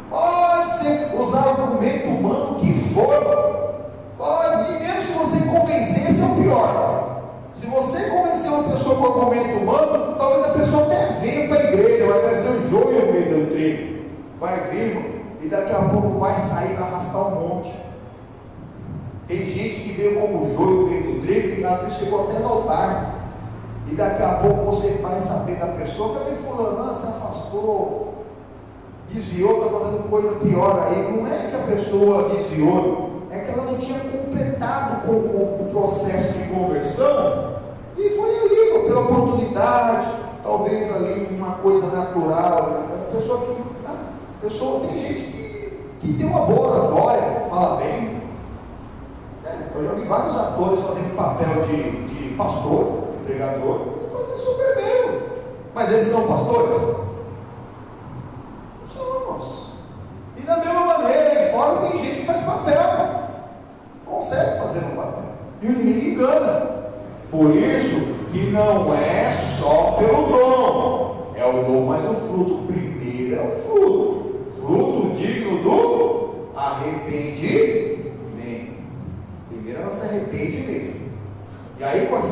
pode ser usar o argumento humano que for, pode, e mesmo se você convencer, esse é o pior. Se você convencer uma pessoa com argumento humano, talvez a pessoa até venha para a igreja, mas vai ser um joio no meio do trigo, vai vir, e daqui a pouco vai sair para arrastar um monte. Tem gente que veio como joio no meio do trigo, e às vezes chegou até no altar. E daqui a pouco você vai saber da pessoa, cadê fulano? Se afastou, desviou, está fazendo coisa pior aí. Não é que a pessoa desviou, é que ela não tinha completado com o processo de conversão, e foi ali, pela oportunidade, talvez ali uma coisa natural. A pessoa tem gente que tem uma boa oratória, fala bem. Eu já vi vários atores fazendo papel de pastor, pregador, fazem super bem, mas eles são pastores? Somos. E da mesma maneira, aí fora tem gente que faz papel, consegue fazer um papel, e o inimigo engana. Por isso que não é só pelo dom,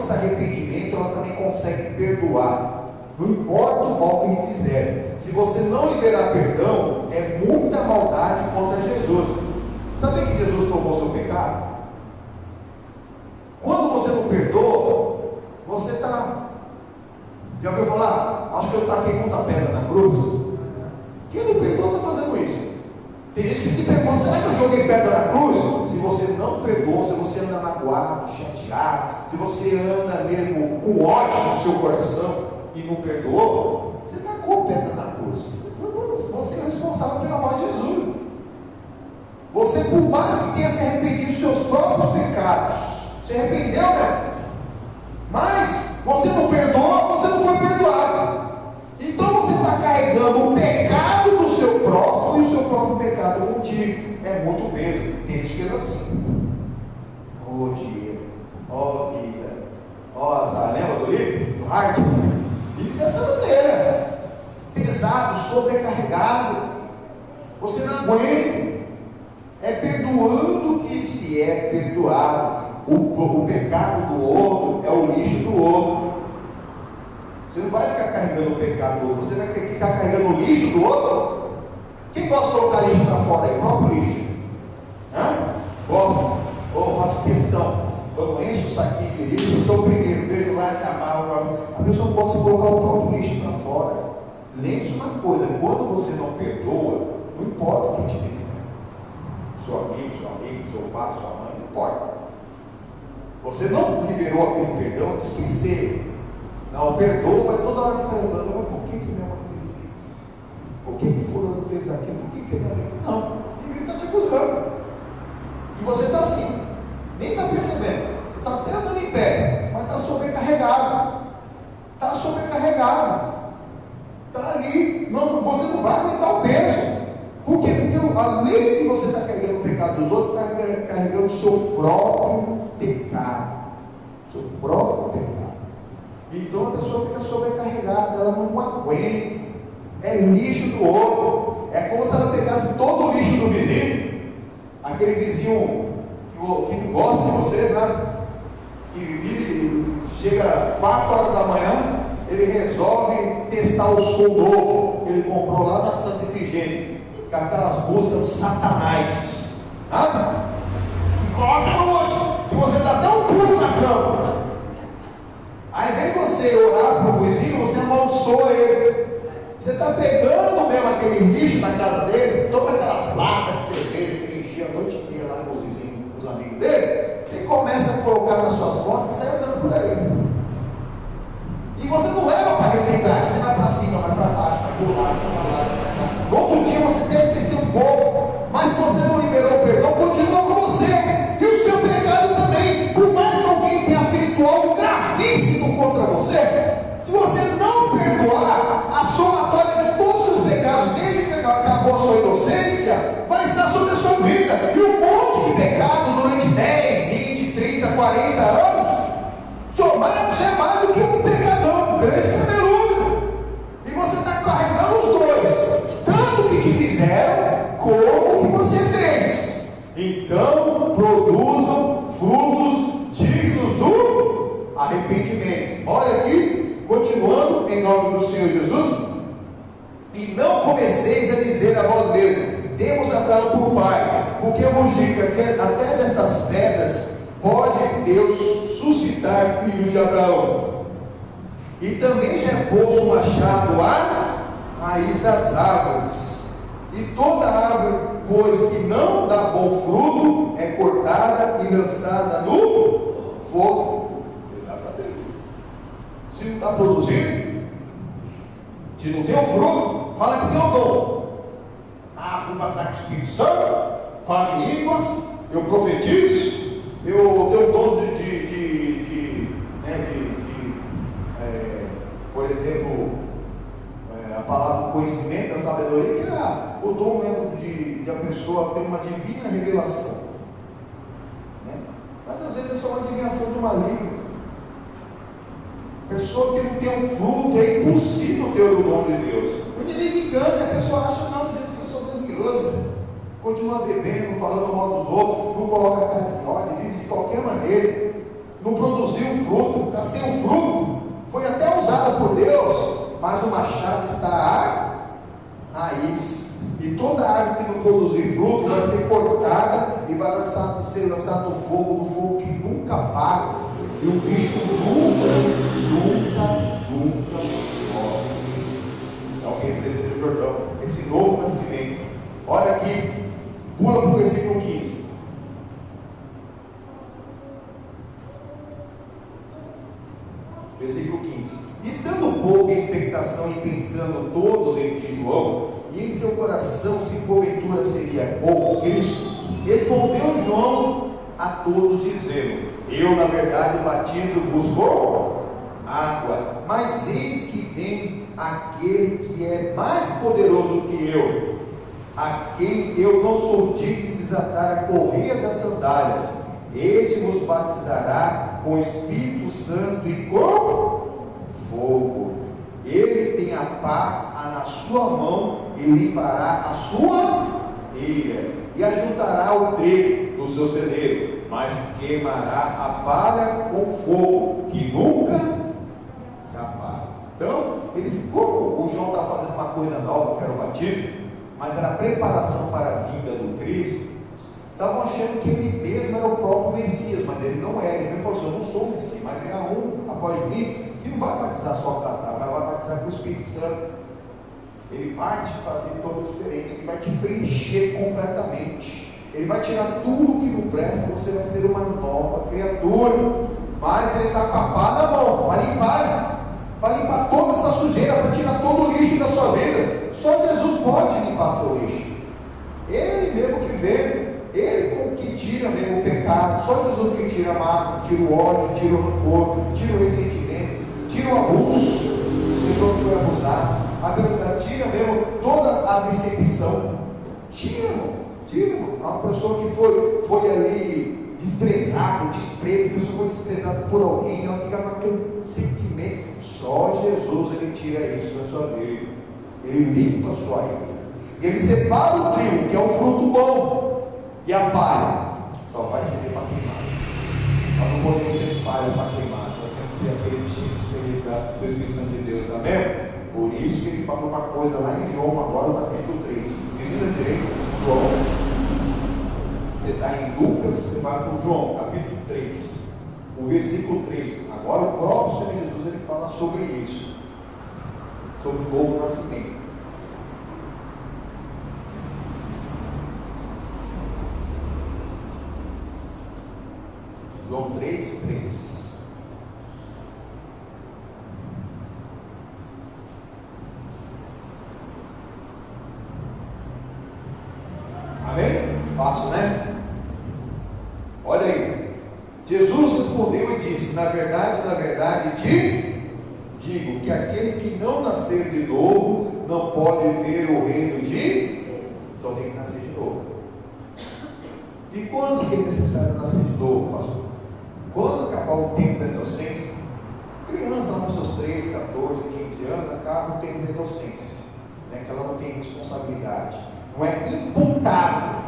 esse arrependimento, ela também consegue perdoar. Não importa o mal que lhe fizerem. Se você não liberar perdão, é muita maldade contra Jesus. Sabia que Jesus tomou seu pecado? Quando você não perdoa, você está... Já ouviu falar? Acho que eu taquei muita pedra na cruz. Quem não perdoa está fazendo isso. Tem gente que se pergunta, será que eu joguei pedra na cruz? Se você não perdoa, se você anda magoado, chateado, se você anda mesmo com ódio no seu coração e não perdoa, você tacou pedra na cruz. Você é responsável pela morte de Jesus. Você, por mais que tenha se arrependido dos seus próprios pecados, se arrependeu, né? Mas você não perdoa, você não foi perdoado. Então você está carregando o pecado do seu próximo e o seu próprio pecado contigo. É muito peso. Tem gente que é assim. Ó dia, ó vida, ó azar. Lembra do livro? Do Hart? Vive dessa maneira. Pesado, sobrecarregado. Você não aguenta. É perdoando que se é perdoado. O pecado do outro é o lixo do outro. Você não vai ficar carregando o pecado do outro, você vai ficar carregando o lixo do outro. Quem gosta de colocar lixo para fora? É o próprio lixo. Gosta? Ou faço questão. Quando encho o saquinho de lixo, eu sou o primeiro, vejo lá e a pessoa não pode colocar o próprio lixo para fora. Lembre-se uma coisa: quando você não perdoa, não importa o que te fizer. Seu amigo, seu pai, sua mãe, não importa. Você não liberou aquele perdão de esquecer. Não, perdoa, mas toda hora fica lembrando, mas por que minha mãe fez isso? Por que fulano fez aquilo? Por que minha mãe fez? Não, ninguém está te acusando. E você está assim, nem está percebendo. Está até andando em pé, mas está sobrecarregado. Está sobrecarregado. Está ali. Não, você não vai aumentar o peso. Por quê? Porque além de você estar carregando o pecado dos outros, você está carregando o seu próprio pecado. Seu próprio pecado. Então a pessoa fica sobrecarregada, ela não aguenta. É lixo do outro. É como se ela pegasse todo o lixo do vizinho, aquele vizinho que não gosta de você, né? Que vive, chega 4 horas da manhã, ele resolve testar o som novo que ele comprou lá na Santa Efigênia, com aquelas músicas do Satanás, e coloca no último, que você dá até um pulo na cama. Aí, em vez de você orar para o vizinho, você amaldiçoa ele. Você está pegando mesmo aquele lixo na casa dele, todas aquelas latas de cerveja que ele enchia a noite inteira lá com os vizinhos, com os amigos dele. Você começa a colocar nas suas costas e sai andando por aí. E você não leva para reciclar, você vai para cima, vai para baixo, vai para o lado, vai para lá, vai para cá. Outro dia você até esqueceu um pouco, mas se você não liberou o perdão, continua com você. E o seu pecado também, por mais que alguém tenha feito algo gravíssimo contra você, se você não perdoar, a somatória de todos os seus pecados, desde que acabou a sua inocência, vai estar sobre a sua vida. E um monte de pecado durante 10, 20, 30, 40 anos, somados é mais do que um pecadão, um grande cabeludo. E você está carregando os dois, tanto o que te fizeram, como o que você fez. Então, produzam frutos dignos do arrependimento. Olha aqui, continuando em nome do Senhor Jesus. E não comeceis a dizer a vós mesmos: temos Abraão por pai, porque eu vos digo que até dessas pedras pode Deus suscitar filhos de Abraão. E também já é posto um machado à raiz das árvores. E toda árvore, pois que não dá bom fruto, é cortada e lançada no fogo. Exatamente. Se não está produzindo, se não tem o fruto, fala que tem o dom. Fui batizado com o Espírito Santo, falo em línguas, eu profetizo, eu tenho o dom por exemplo, a palavra conhecimento, a sabedoria, que é o dom mesmo de a pessoa ter uma divina revelação, né? Mas às vezes é só uma adivinhação de uma língua. Pessoa que não tem um fruto, é impossível ter o dom de Deus. O inimigo engana e a pessoa acha: não, do jeito que eu sou desmiosa, continua bebendo, falando mal dos outros, não coloca a casa em ordem, vive de qualquer maneira, não produziu fruto, está sem um fruto, foi até usada por Deus, mas o machado está à raiz. E toda árvore que não produzir fruto vai ser cortada e vai ser lançada no fogo que nunca apaga. E o bicho nunca morre. É o que representa o Jordão, esse novo nascimento. Olha aqui, pula para o versículo 15. Versículo 15. Estando um pouco em expectação e pensando todos em ti, João, e em seu coração se porventura seria pouco Cristo, respondeu João a todos dizendo: eu na verdade batizo-vos com água, mas eis que vem aquele que é mais poderoso que eu, a quem eu não sou digno de desatar a correia das sandálias. Este vos batizará com Espírito Santo e com fogo. Ele tem a pá na sua mão e limpará a sua eira, e ajuntará o trigo do seu celeiro, mas queimará a palha com fogo que nunca se apaga. Então, eles, como o João estava fazendo uma coisa nova, que era o batismo, mas era a preparação para a vinda do Cristo, estavam achando que ele mesmo era o próprio Messias, mas ele não era. Ele falou assim: eu não sou o Messias, mas virá um após mim que não vai batizar só o casal, mas vai batizar com o Espírito Santo. Ele vai te fazer todo diferente, ele vai te preencher completamente, ele vai tirar tudo que não presta, você vai ser uma nova criatura. Mas ele está com a pá na mão para limpar toda essa sujeira, para tirar todo o lixo da sua vida. Só Jesus pode limpar seu lixo, ele mesmo que veio, ele que tira mesmo o pecado. Só Jesus que tira a mágoa, tira o ódio, tira o rancor, tira o ressentimento, tira o abuso, a pessoa que foi abusada, tira mesmo toda a decepção, tira, uma pessoa que foi ali desprezada, desprezo, a pessoa foi desprezada por alguém, ela fica com aquele sentimento. Só Jesus ele tira isso da sua vida, ele limpa a sua vida, ele separa o trigo, que é um fruto bom, e a palha só vai servir para queimar. Nós não podemos ser palha para queimar, nós temos que ser aquele cheio do Espírito Santo de Deus, amém? Por isso que ele fala uma coisa lá em João, agora no capítulo 3. Dizendo direito, João. Você está em Lucas, você vai para o João, capítulo 3, o versículo 3. Agora o próprio Senhor Jesus ele fala sobre isso, sobre o novo nascimento. João 3:3. Amém? Fácil, né? Olha aí. Jesus respondeu e disse: na verdade te digo que aquele que não nascer de novo não pode ver o reino de... Então tem que nascer de novo. E quando que é necessário nascer de novo, pastor? Quando acabar o tempo da inocência, criança com seus 13, 14, 15 anos, acaba o tempo da inocência, né? Que ela não tem responsabilidade, não é imputável,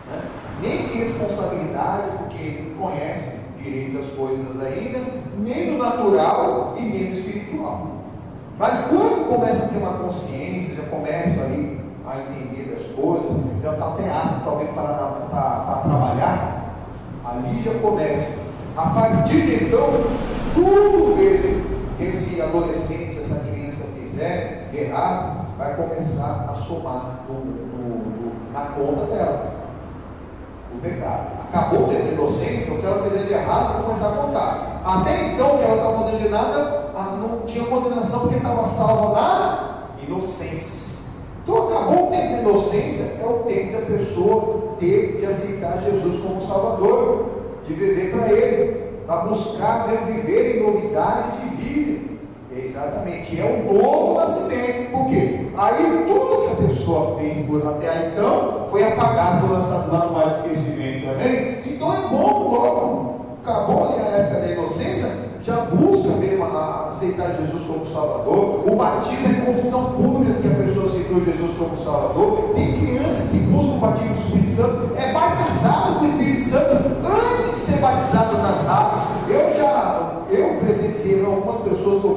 né? Nem de responsabilidade, porque não conhece direito as coisas ainda, nem do natural e nem do espiritual. Mas quando começa a ter uma consciência, já começa ali a entender das coisas, já está até apto talvez para trabalhar, ali já começa. A partir de então, tudo mesmo que esse adolescente, essa criança fizer de errado, vai começar a somar na conta dela o pecado. Acabou o tempo de inocência, o que ela fizer de errado vai começar a contar. Até então, o que ela estava fazendo de nada, ela não tinha condenação, porque estava salva na inocência. Então, acabou o tempo de inocência, é o tempo da pessoa ter de aceitar Jesus como Salvador, de viver para Ele, para buscar viver em novidade de vida. Exatamente, é um novo nascimento. Por quê? Aí tudo que a pessoa fez até aí então foi apagado, foi lançado lá no mar de esquecimento, amém? Então é bom, logo acabou ali a época da inocência, já busca mesmo aceitar Jesus como Salvador. O batismo é confissão pública que a pessoa aceitou Jesus como Salvador. Tem criança que busca o batismo do Espírito Santo, é batizado do Espírito Santo antes de ser batizado nas águas. Eu presenciei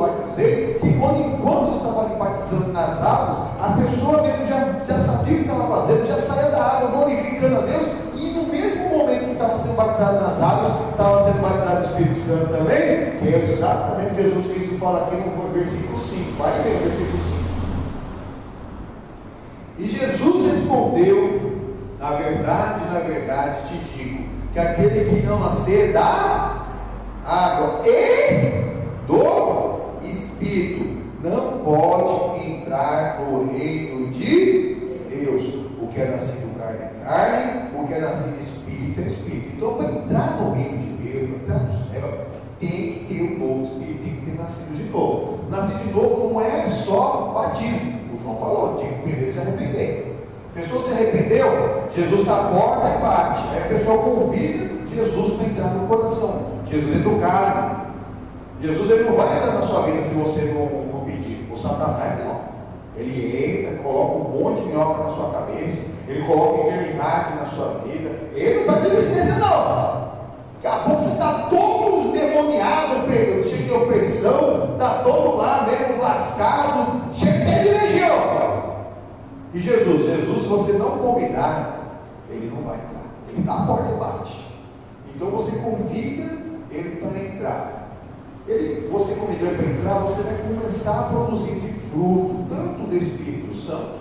batizei, que enquanto eu estava ali batizando nas águas, a pessoa mesmo já sabia o que estava fazendo, já saía da água glorificando a Deus, e no mesmo momento que estava sendo batizado nas águas, estava sendo batizado no Espírito Santo também, que é exatamente o que Jesus Cristo fala aqui no versículo 5. Vai ver o versículo 5. E Jesus respondeu: na verdade te digo, que aquele que não nascer da água e do Espírito não pode entrar no reino de Deus. O que é nascido carne é carne, o que é nascido espírito é espírito. Então, para entrar no reino de Deus, para entrar no céu, tem que ter um novo espírito, tem que ter nascido de novo. Nascer de novo não é só batismo. O João falou, tem que primeiro se arrepender. A pessoa se arrependeu, Jesus está à porta e bate. Aí a pessoa convida Jesus para entrar no coração. Jesus é educado. Jesus ele não vai entrar na sua vida se você não pedir. O Satanás não. Ele entra, coloca um monte de minhoca na sua cabeça, ele coloca enfermidade na sua vida. Ele não está de licença, não. Daqui a pouco você está todo demoniado, cheio de opressão, está todo lá mesmo lascado, cheio de legião. E Jesus, se você não convidar, ele não vai entrar. Ele está à porta e bate. Então você convida ele para entrar. Você convidou ele para entrar, você vai começar a produzir esse fruto, tanto do Espírito Santo,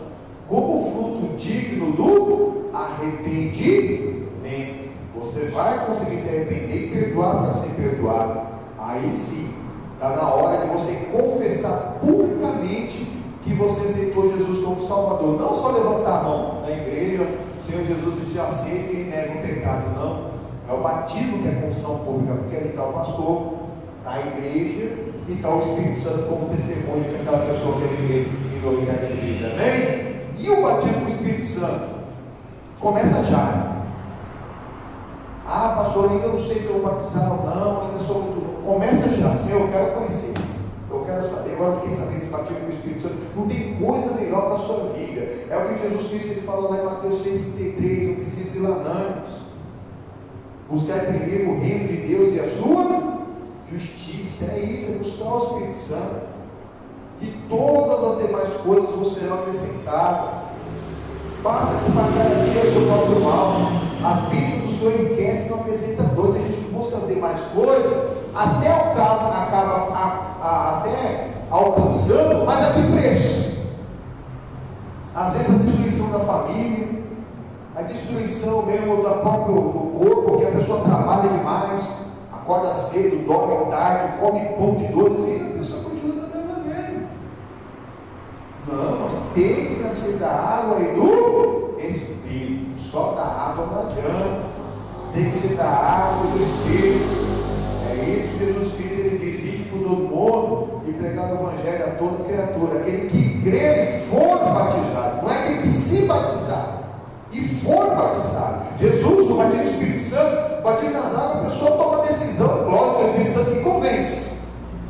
como o fruto digno do arrependimento. Você vai conseguir se arrepender e perdoar para ser perdoado. Aí sim, está na hora de você confessar publicamente que você aceitou Jesus como Salvador. Não só levantar a mão na igreja, Senhor Jesus, eu te aceito e nego o pecado. Não, é o batismo que é confissão pública, porque ali está o pastor, está a igreja e está o Espírito Santo como testemunha que aquela pessoa quer viver em novidade de vida. Amém? E o batismo do Espírito Santo? Começa já. Ah, pastor, ainda não sei se eu vou batizar ou não, ainda sou muito novo. Começa já, Senhor, eu quero conhecer. Eu quero saber, agora eu fiquei sabendo esse batismo do Espírito Santo. Não tem coisa melhor para a sua vida. É o que Jesus Cristo ele fala lá em Mateus 6,33. Não precisa ir lá antes. Buscar primeiro o reino de Deus e a sua justiça. É isso, é buscar o Espírito Santo. Que todas as demais coisas vos serão acrescentadas. Basta que para cada dia o seu próprio mal. As bênçãos do Senhor enriquecem no acrescentador. Tem gente que busca as demais coisas, até o caso acaba até alcançando, mas a que preço? Às vezes a destruição da família, a destruição mesmo do próprio corpo, porque a pessoa trabalha demais, acorda cedo, dorme tarde, come pão de dores e a pessoa continua da mesma maneira. Não, nós temos que nascer da água e do Espírito. Só da água não adianta. Tem que ser da água e do Espírito. É isso que Jesus Cristo ele diz: ide por todo mundo e pregar o Evangelho a toda criatura. Aquele que crer e for batizado, não é aquele que se batizar e for batizado. Jesus, no batismo do Espírito Santo, batismo nas águas, a pessoa toma decisão, glória ao Espírito Santo que convence.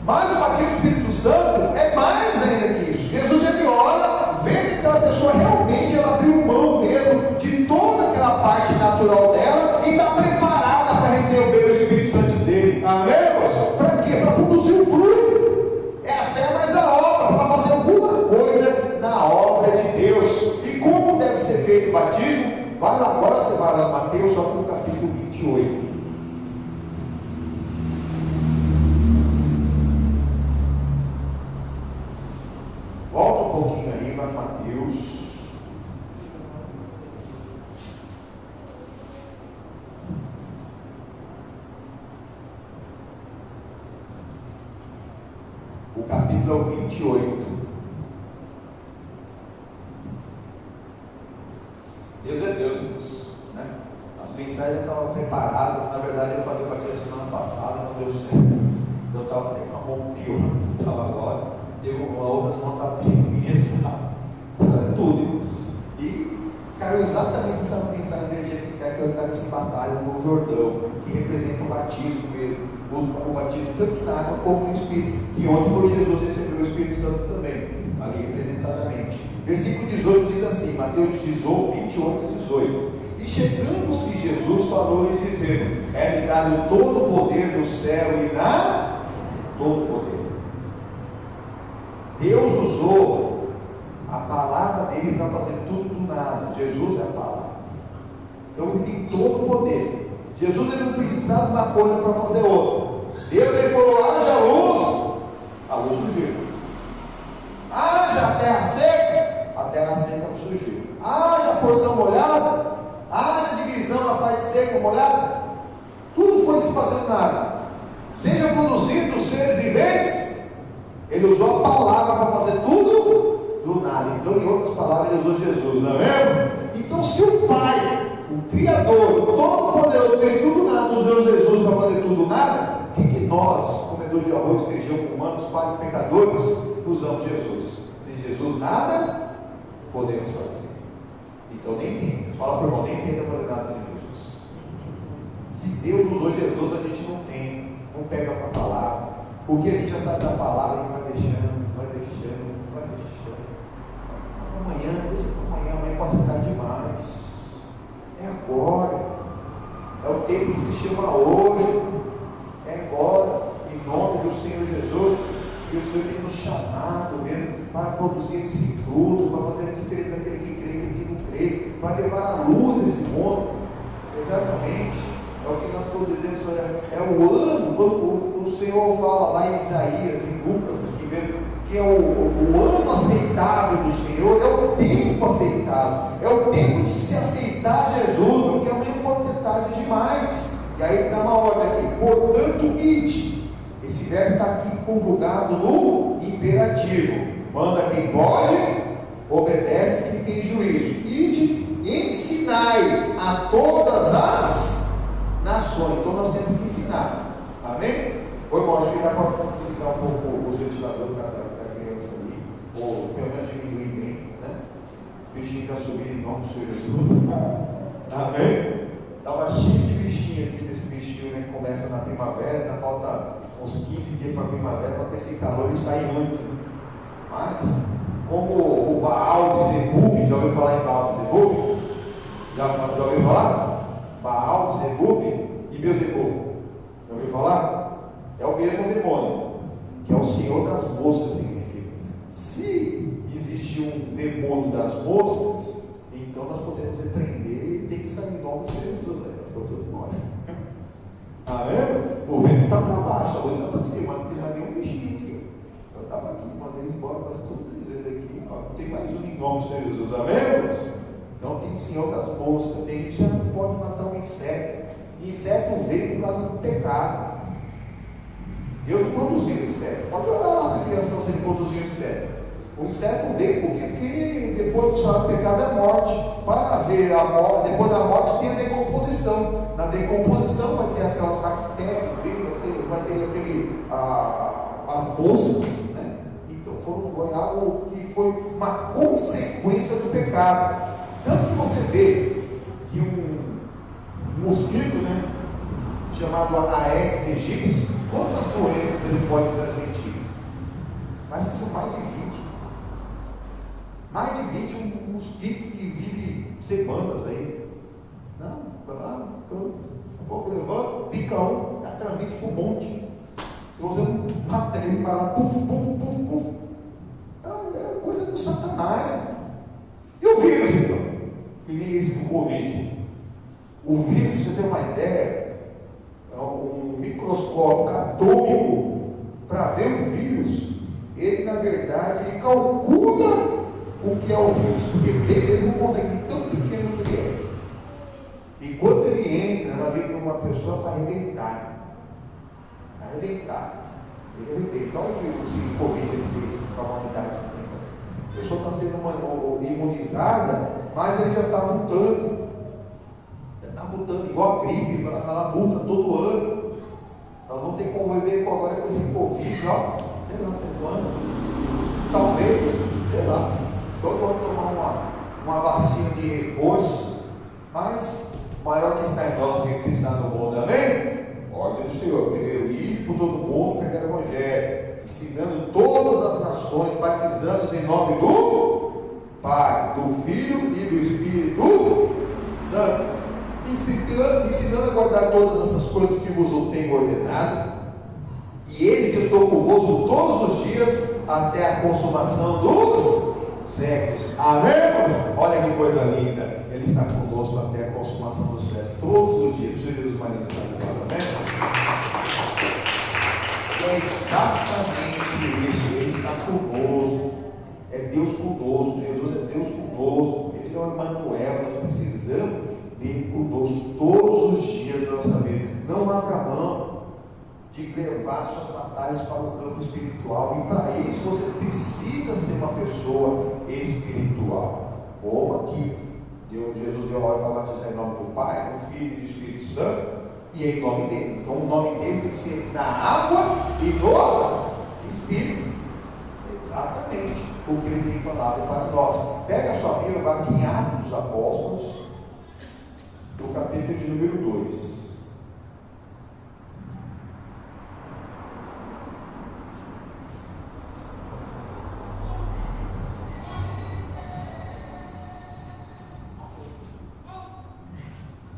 Mas o batismo do Espírito Santo é mais ainda que isso. Jesus já me olha, vê que aquela pessoa realmente ela abriu mão mesmo de toda aquela parte natural dela e está preparada para receber o Espírito Santo dele. Amém, irmãos? Para quê? Para produzir o fruto. É a fé mais a obra, para fazer alguma coisa na obra de Deus. E como deve ser feito o batismo? Vai lá, agora você vai lá em Mateus, só no capítulo 28. Volta um pouquinho aí, vai Mateus. O capítulo é o 28. Deus é Deus, irmãos, né? As mensagens estavam preparadas, na verdade eu fazia parte da semana passada, não deu certo. Eu estava até com a mão pior, estava agora, deu uma outra semana, estava bem engessada. Sabe tudo, irmãos. E caiu exatamente essa mensagem dele que está nessa batalha no Jordão, que representa o batismo mesmo. O batismo tanto na água como no Espírito, e onde foi Jesus recebeu o Espírito Santo também, ali representadamente. Versículo 18 diz assim, Mateus 28, 18: e chegando-se Jesus falou-lhe dizendo: é-lhe dado todo o poder do céu e na todo o poder. Deus usou a palavra dele para fazer tudo do nada. Jesus é a palavra. Então ele tem todo o poder. Jesus ele não precisava de uma coisa para fazer outra. Deus ele falou: haja luz, a luz surgiu. Haja a terra seca surgiu. Haja porção molhada, haja divisão na parte seca ou molhada. Tudo foi se fazendo nada. Seja produzido os seres viventes. Ele usou a palavra para fazer tudo do nada. Então, em outras palavras, ele usou Jesus, não é mesmo? Então, se o Pai, o Criador, Todo-Poderoso, fez tudo do nada, usou Jesus para fazer tudo do nada, o que nós, comedores de arroz, feijão, humanos, falhos, pecadores, usamos Jesus? Sem Jesus, nada podemos fazer. Então, nem tenta. Fala para o irmão, nem tenta fazer nada sem Jesus. Se Deus usou Jesus, a gente não tem, não pega com a palavra. Porque a gente já sabe da palavra, a gente vai deixando. Amanhã, deixa para amanhã pode ser tarde demais. É agora. É o tempo que se chama hoje. É agora. Em nome do Senhor Jesus. E o Senhor tem nos chamado mesmo para produzir esse fruto, para fazer a diferença daquele que crê e daquele que não crê, para levar a luz desse mundo. Exatamente. É o que nós produzimos, é o ano, quando o Senhor fala lá em Isaías, em Lucas, aqui mesmo, que é o ano aceitável do Senhor, é o tempo aceitável, é o tempo de se aceitar Jesus, porque amanhã pode ser tarde demais. E aí dá uma ordem aqui: portanto, ide. Esse verbo está aqui conjugado no imperativo. Manda quem pode, obedece quem tem juízo. Ide, ensinai a todas as nações. Então nós temos que ensinar. Amém? Ô irmão, acho que dá para desligar um pouco os ventiladores da criança ali, ou pelo menos diminuir bem, né? O bichinho já subiu em nome do Senhor Jesus. Amém? Estava cheio de bichinho aqui, desse bichinho, né? Que começa na primavera, ainda falta uns 15 dias para a primavera, para ter esse calor e sair antes. Né? Mas, como o Baal de Zebub, já ouviu falar em Baal de Zebub? Já ouviu falar? Baal, Zebub e Beelzebub. Já ouviu falar? É o mesmo demônio, que é o senhor das moscas, significa. Se existir um demônio das moscas, então nós podemos repreender e tem que sair em nome de Jesus. Ficou tudo embora. Amém? O vento está para baixo, a luz está para cima, não tem mais nenhum bichinho aqui. Eu estava aqui, mandei ele embora, quase todas as vezes aqui. Não tem mais um em nome do Senhor Jesus. Amém? Então tem senhor das moscas, tem gente que já não pode matar um inseto. Inseto veio por causa do pecado. Deus não produziu inseto. Pode olhar lá na criação se ele produziu inseto. O inseto veio porque depois do salário do pecado é a morte. Para haver a morte, depois da morte tem a decomposição. Na decomposição vai ter aquelas bactérias, vai ter as moscas, né? Então foi algo que foi uma consequência do pecado. Tanto que você vê que um mosquito, né, chamado Aedes aegypti, quantas doenças ele pode transmitir? Mas que são mais de 20. Mais de 20, um mosquito que vive semanas aí. Não, vai lá, um pouco levanta, pica um, transmite para um monte. Se você não mata ele, vai lá, puf. É coisa do Satanás. E o vírus, então? Que nem esse do Covid. O vírus, você tem uma ideia, é um microscópio atômico para ver o vírus. Ele, na verdade, ele calcula o que é o vírus, porque ele não consegue ver tão pequeno que é. E quando ele entra na vida de uma pessoa, para arrebentar. Ele arrebenta. Olha o que esse Covid fez com a humanidade esse tempo. A pessoa está sendo imunizada, mas ele já está mutando. Igual a gripe, ela muta todo ano. Nós vamos ter que conviver agora com esse Covid, ó. Sei lá, todo ano. Talvez, sei lá, todo ano tomar uma vacina de reforço, mas maior que está em nós do que está no mundo, amém? Ordem do Senhor, primeiro ir por todo mundo, pregar o Evangelho, ensinando todas as nações, batizando-os em nome do Pai, do Filho e do Espírito Santo, ensinando a guardar todas essas coisas que vos tenho ordenado, e eis que eu estou convosco todos os dias, até a consumação dos séculos. Amém, irmãos? Olha que coisa linda. Ele está conosco até a consumação dos séculos, todos os dias. Por isso Jesus Maria está ligado, amém? É exatamente isso. Ele está conosco. É Deus conosco. Jesus é Deus conosco. Esse é o Emmanuel. Nós precisamos dele conosco todos os dias da nossa vida. Não abra mão de levar suas batalhas para o campo espiritual. E para isso você precisa ser uma pessoa espiritual. Como aqui, Jesus deu a ordem para batizar em nome do Pai, do Filho e do Espírito Santo, e em nome dele. Então o nome dele tem que ser na água e no Espírito. Exatamente o que ele tem falado para nós. Pega a sua Bíblia, vai aqui em Atos dos Apóstolos, no capítulo de número 2.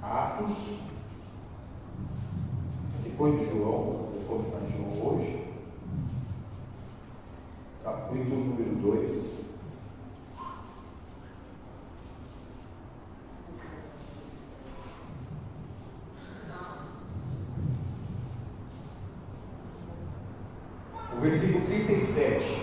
Atos, depois de João, depois de João hoje, capítulo número 2. O versículo 37.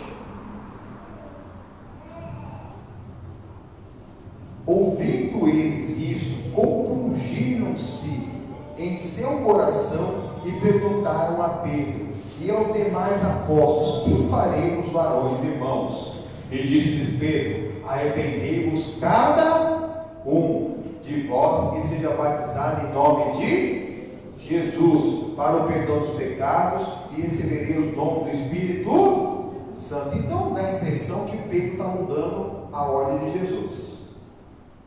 Ouvindo eles isso, compungiram-se em seu coração e perguntaram a Pedro e aos demais apóstolos: que faremos, varões irmãos? E disse-lhes Pedro: arrependei-vos cada um de vós e seja batizado em nome de Jesus para o perdão dos pecados e receberei os dons do Espírito Santo. Então dá a impressão que Pedro está mudando a ordem de Jesus.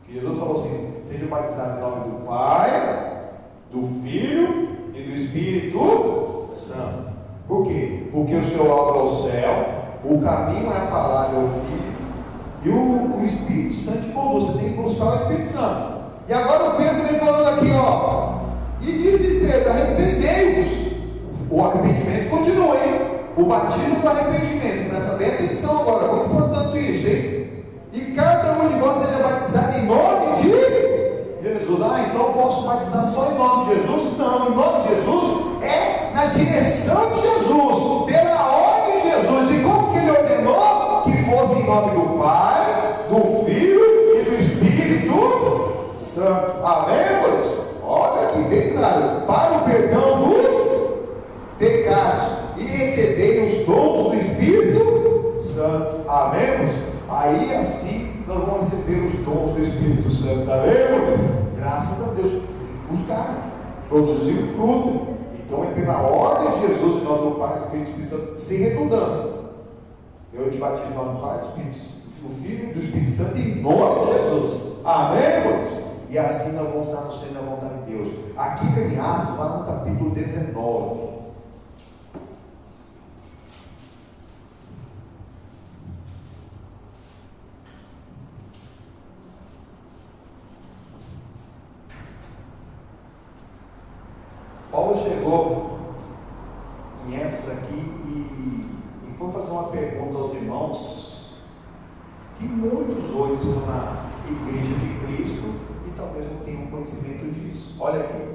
Jesus falou assim: seja batizado em nome do Pai, do Filho e do Espírito Santo. Por quê? Porque o Senhor abre ao céu, o caminho é a palavra, é o Filho, e o Espírito Santo te conduz. Você tem que buscar o Espírito Santo. E agora o Pedro vem falando aqui, ó. E disse Pedro: arrependei-vos. O arrependimento continua, hein? O batismo do arrependimento. Presta bem atenção agora, muito importante isso, hein? E cada um de vós seja batizado em nome de Jesus. Ah, então eu posso batizar só em nome de Jesus? Não, em nome de Jesus é na direção de Jesus, pela ordem de Jesus. E como que ele ordenou? Que fosse em nome do Pai, do Filho e do Espírito Santo. Amém, irmãos? Olha aqui bem claro: para o perdão dos pecados e receber os dons do Espírito Santo. Amém, irmãos? Aí assim nós vamos receber os dons do Espírito Santo, tá vendo? Graças a Deus, tem que buscar, produzir o fruto. Então é pela ordem de Jesus, em nome do Pai, do Filho e do Espírito Santo, sem redundância. Eu te batizo em nome do Pai, do Filho e do Espírito Santo, em nome de Jesus. Amém, irmãos? E assim nós vamos estar no centro da vontade de Deus. Aqui em Atos, lá no capítulo 19. Paulo chegou em Éfeso aqui e foi fazer uma pergunta aos irmãos, que muitos hoje estão na igreja de Cristo e talvez não tenham conhecimento disso. Olha aqui.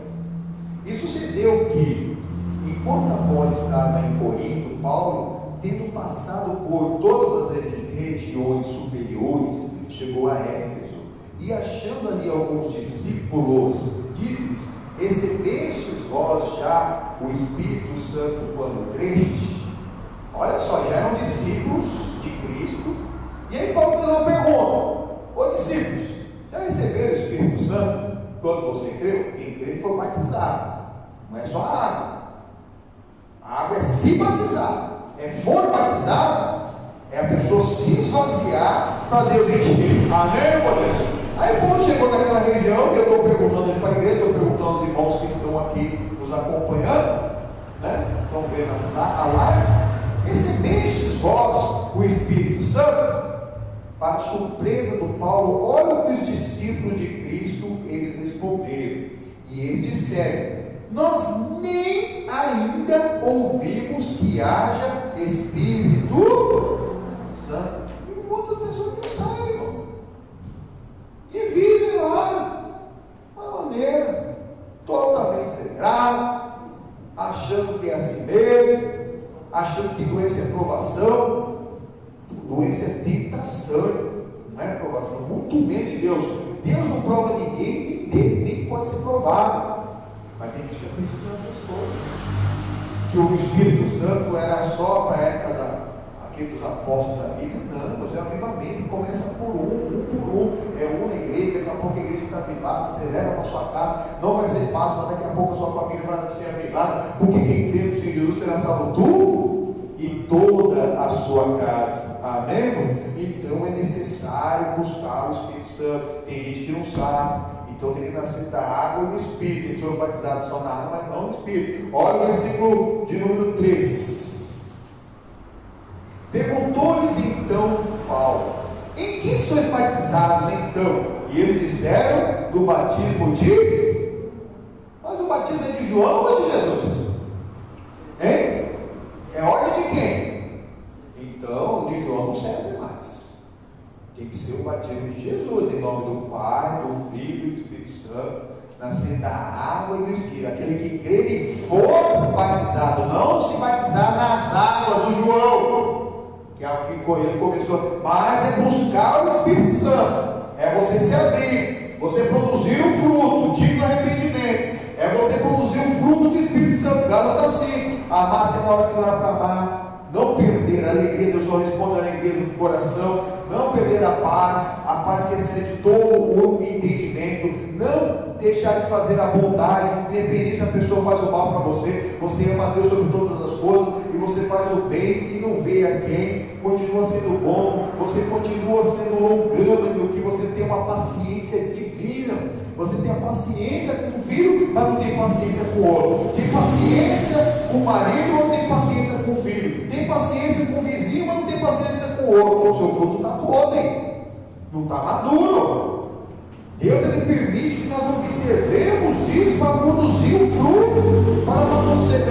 E sucedeu que, enquanto Apolo estava em Corinto, Paulo, tendo passado por todas as regiões superiores, chegou a Éfeso e, achando ali alguns discípulos, disse-lhes: recebestes vós já o Espírito Santo quando creste? Olha só, já eram discípulos de Cristo. E aí Paulo fez uma pergunta: ô discípulos, já receberam o Espírito Santo quando você creu? Quem creu foi batizado. Não é só a água. A água é se batizar. É for batizado, é a pessoa se esvaziar para Deus encher. Amém, meu Deus? Aí quando chegou naquela região, eu estou perguntando hoje para a igreja, estou perguntando aos irmãos que estão aqui nos acompanhando, né? Estão vendo a live: recebestes vós o Espírito Santo? Para surpresa do Paulo, olha o que os discípulos de Cristo eles responderam. E eles disseram: nós nem ainda ouvimos que haja Espírito Doença é tentação, não é provação, muito menos de Deus. Deus não prova ninguém, nem pode ser provado. Mas tem gente que acredita nessas coisas. Que o Espírito Santo era só para a época dos apóstolos da Bíblia. Não, mas é um avivamento, começa por um por um. É um na igreja, daqui a pouco a igreja está avivada, você leva para a sua casa. Não vai ser fácil, mas daqui a pouco a sua família vai ser avivada, porque quem crê no Senhor Jesus será salvo tu e toda a sua casa. Amém? Então é necessário buscar o Espírito Santo. Tem gente que não sabe. Então tem que nascer da água e do Espírito. Eles foram batizados só na água, mas não no Espírito. Olha o versículo de número 3. Perguntou-lhes então Paulo: em que sois batizados então? E eles disseram: do batismo de... Mas o batismo é de João ou é de Jesus? Hein? É ordem de quem? Então, de João não serve mais. Tem que ser o batismo de Jesus, em nome do Pai, do Filho e do Espírito Santo, nascer da água e do Espírito. Aquele que crê e for batizado, não se batizar nas águas do João, que é o que ele começou, mas é buscar o Espírito Santo, é você se abrir, você produzir o fruto, digno arrependimento, é você produzir o fruto do Espírito Santo. Gálatas 5, amar até a hora que não era para amar, não perder a alegria, Deus só responde a alegria do coração, não perder a paz que excede todo o entendimento, não deixar de fazer a bondade, independente se a pessoa faz o mal para você, você ama a Deus sobre todas as coisas, e você faz o bem e não vê a quem, continua sendo bom, você continua sendo longânimo, que você tem uma paciência divina, você tem a paciência com o filho, mas não tem paciência com o outro, tem paciência com o marido, mas não tem paciência com o filho, tem paciência com o vizinho, mas não tem paciência com o outro. O seu fruto está podre, não está maduro. Deus ele permite que nós observemos isso para produzir o fruto, para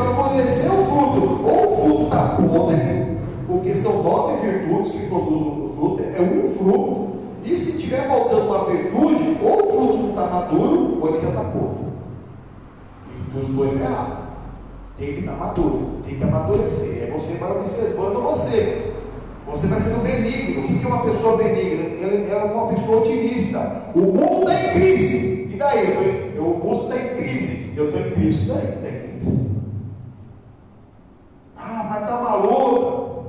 amadurecer o fruto. Ou o fruto está podre, porque são 9 virtudes que produzem o fruto, é um fruto. E se estiver faltando uma virtude, ou o fruto não está maduro, ou ele já está podre. E dos dois é errado. Tem que estar maduro, tem que amadurecer. É você vai observando você. Você vai sendo benigno. O que é uma pessoa benigna? Ela é uma pessoa otimista. O mundo está em crise. E daí? O mundo está em crise. Eu estou em crise. E daí? Está em crise. Ah, mas está maluco.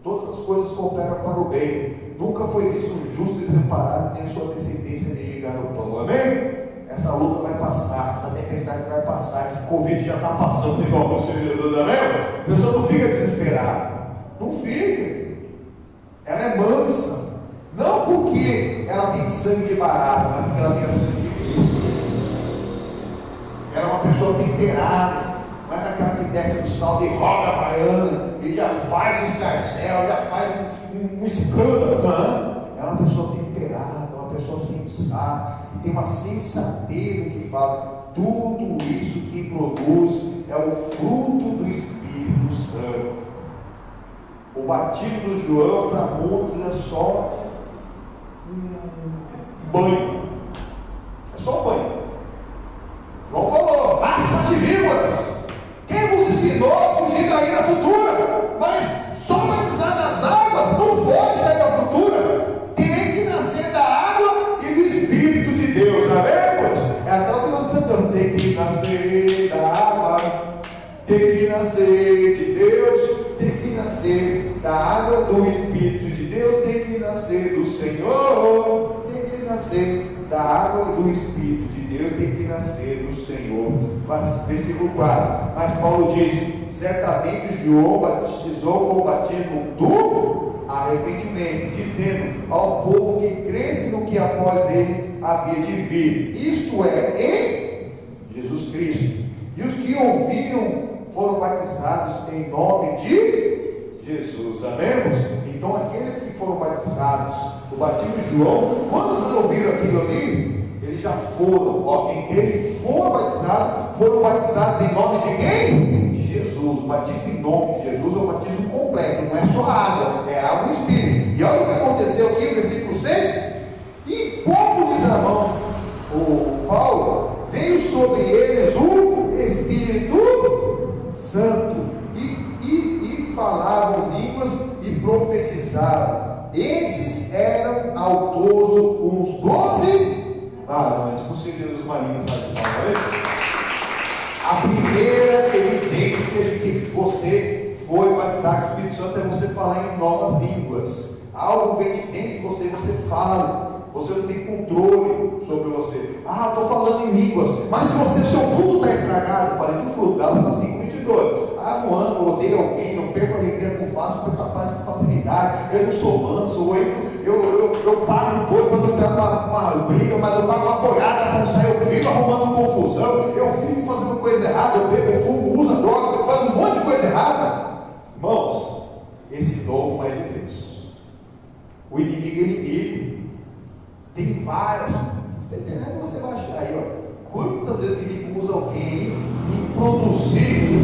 Todas as coisas cooperam para o bem. Nunca foi visto um justo desamparado, nem sua descendência nem chegar ao pão. Amém? Essa luta vai passar, essa tempestade vai passar, esse Covid já está passando igual o Senhor Jesus, amém? A pessoa não fica desesperada. Não fica. Ela é mansa. Não porque ela tem sangue de barata, mas porque ela tem sangue de Cristo. Ela é uma pessoa temperada. Não é daquela que desce do salto e roda a baiana e já faz um escarcel, já faz um escândalo. Não. É uma pessoa temperada, uma pessoa sensata, que tem uma sensatez no que fala. Tudo isso que produz é o fruto do Espírito Santo. O batismo do João para muitos é só um banho. É só um banho. João falou: raça de víboras, quem vos ensinou a fugir da ira futura? Mas só batizar nas águas não foge da ira futura. Tem que nascer da água e do Espírito de Deus. Amém? É até o que nós cantamos: tem que nascer da água, tem que nascer de Deus, tem que nascer da água do Espírito de Deus, tem que nascer do Senhor, tem que nascer da água do Espírito de Deus, tem que nascer do Senhor. Versículo 4. Mas Paulo diz: certamente João batizou com o batismo do arrependimento, dizendo ao povo que cresce no que após ele havia de vir, isto é, em Jesus Cristo. E os que ouviram foram batizados em nome de Jesus. Amém? Então aqueles que foram batizados, o batismo de João, quando vocês ouviram aquilo ali, eles já foram, quem ele for batizado, foram batizados em nome de quem? De Jesus. O batismo em nome de Jesus é o batismo completo, não é só água, é água e Espírito. E olha o que aconteceu aqui no versículo 6: e pondo-lhes a mão, o Paulo, veio sobre eles o Espírito Santo, e falavam línguas e profetizavam. estava. Esses eram ao todo uns 12 varões. Por ser Deus malignos, sabe de qual? A primeira evidência de que você foi batizado com o Espírito Santo é você falar em novas línguas. Algo vem de dentro de você, você fala. Você não tem controle sobre você. Ah, estou falando em línguas. Mas se você, seu fruto está estragado, eu falei do fruto, dá para 5:22. Ah, não amo, eu odeio alguém, eu perco a alegria com fácil, perco a paz com facilidade, eu não sou manso, eu pago um boi para não entrar numa briga, mas eu pago uma boiada para não sair, eu vivo arrumando confusão, eu vivo fazendo coisa errada, eu bebo, eu fumo, uso droga, eu faço um monte de coisa errada. Irmãos, esse dom não é de Deus. O inimigo é inimigo. Tem várias. Você vai achar aí, ó. Quantas vezes o inimigo usa alguém em produzir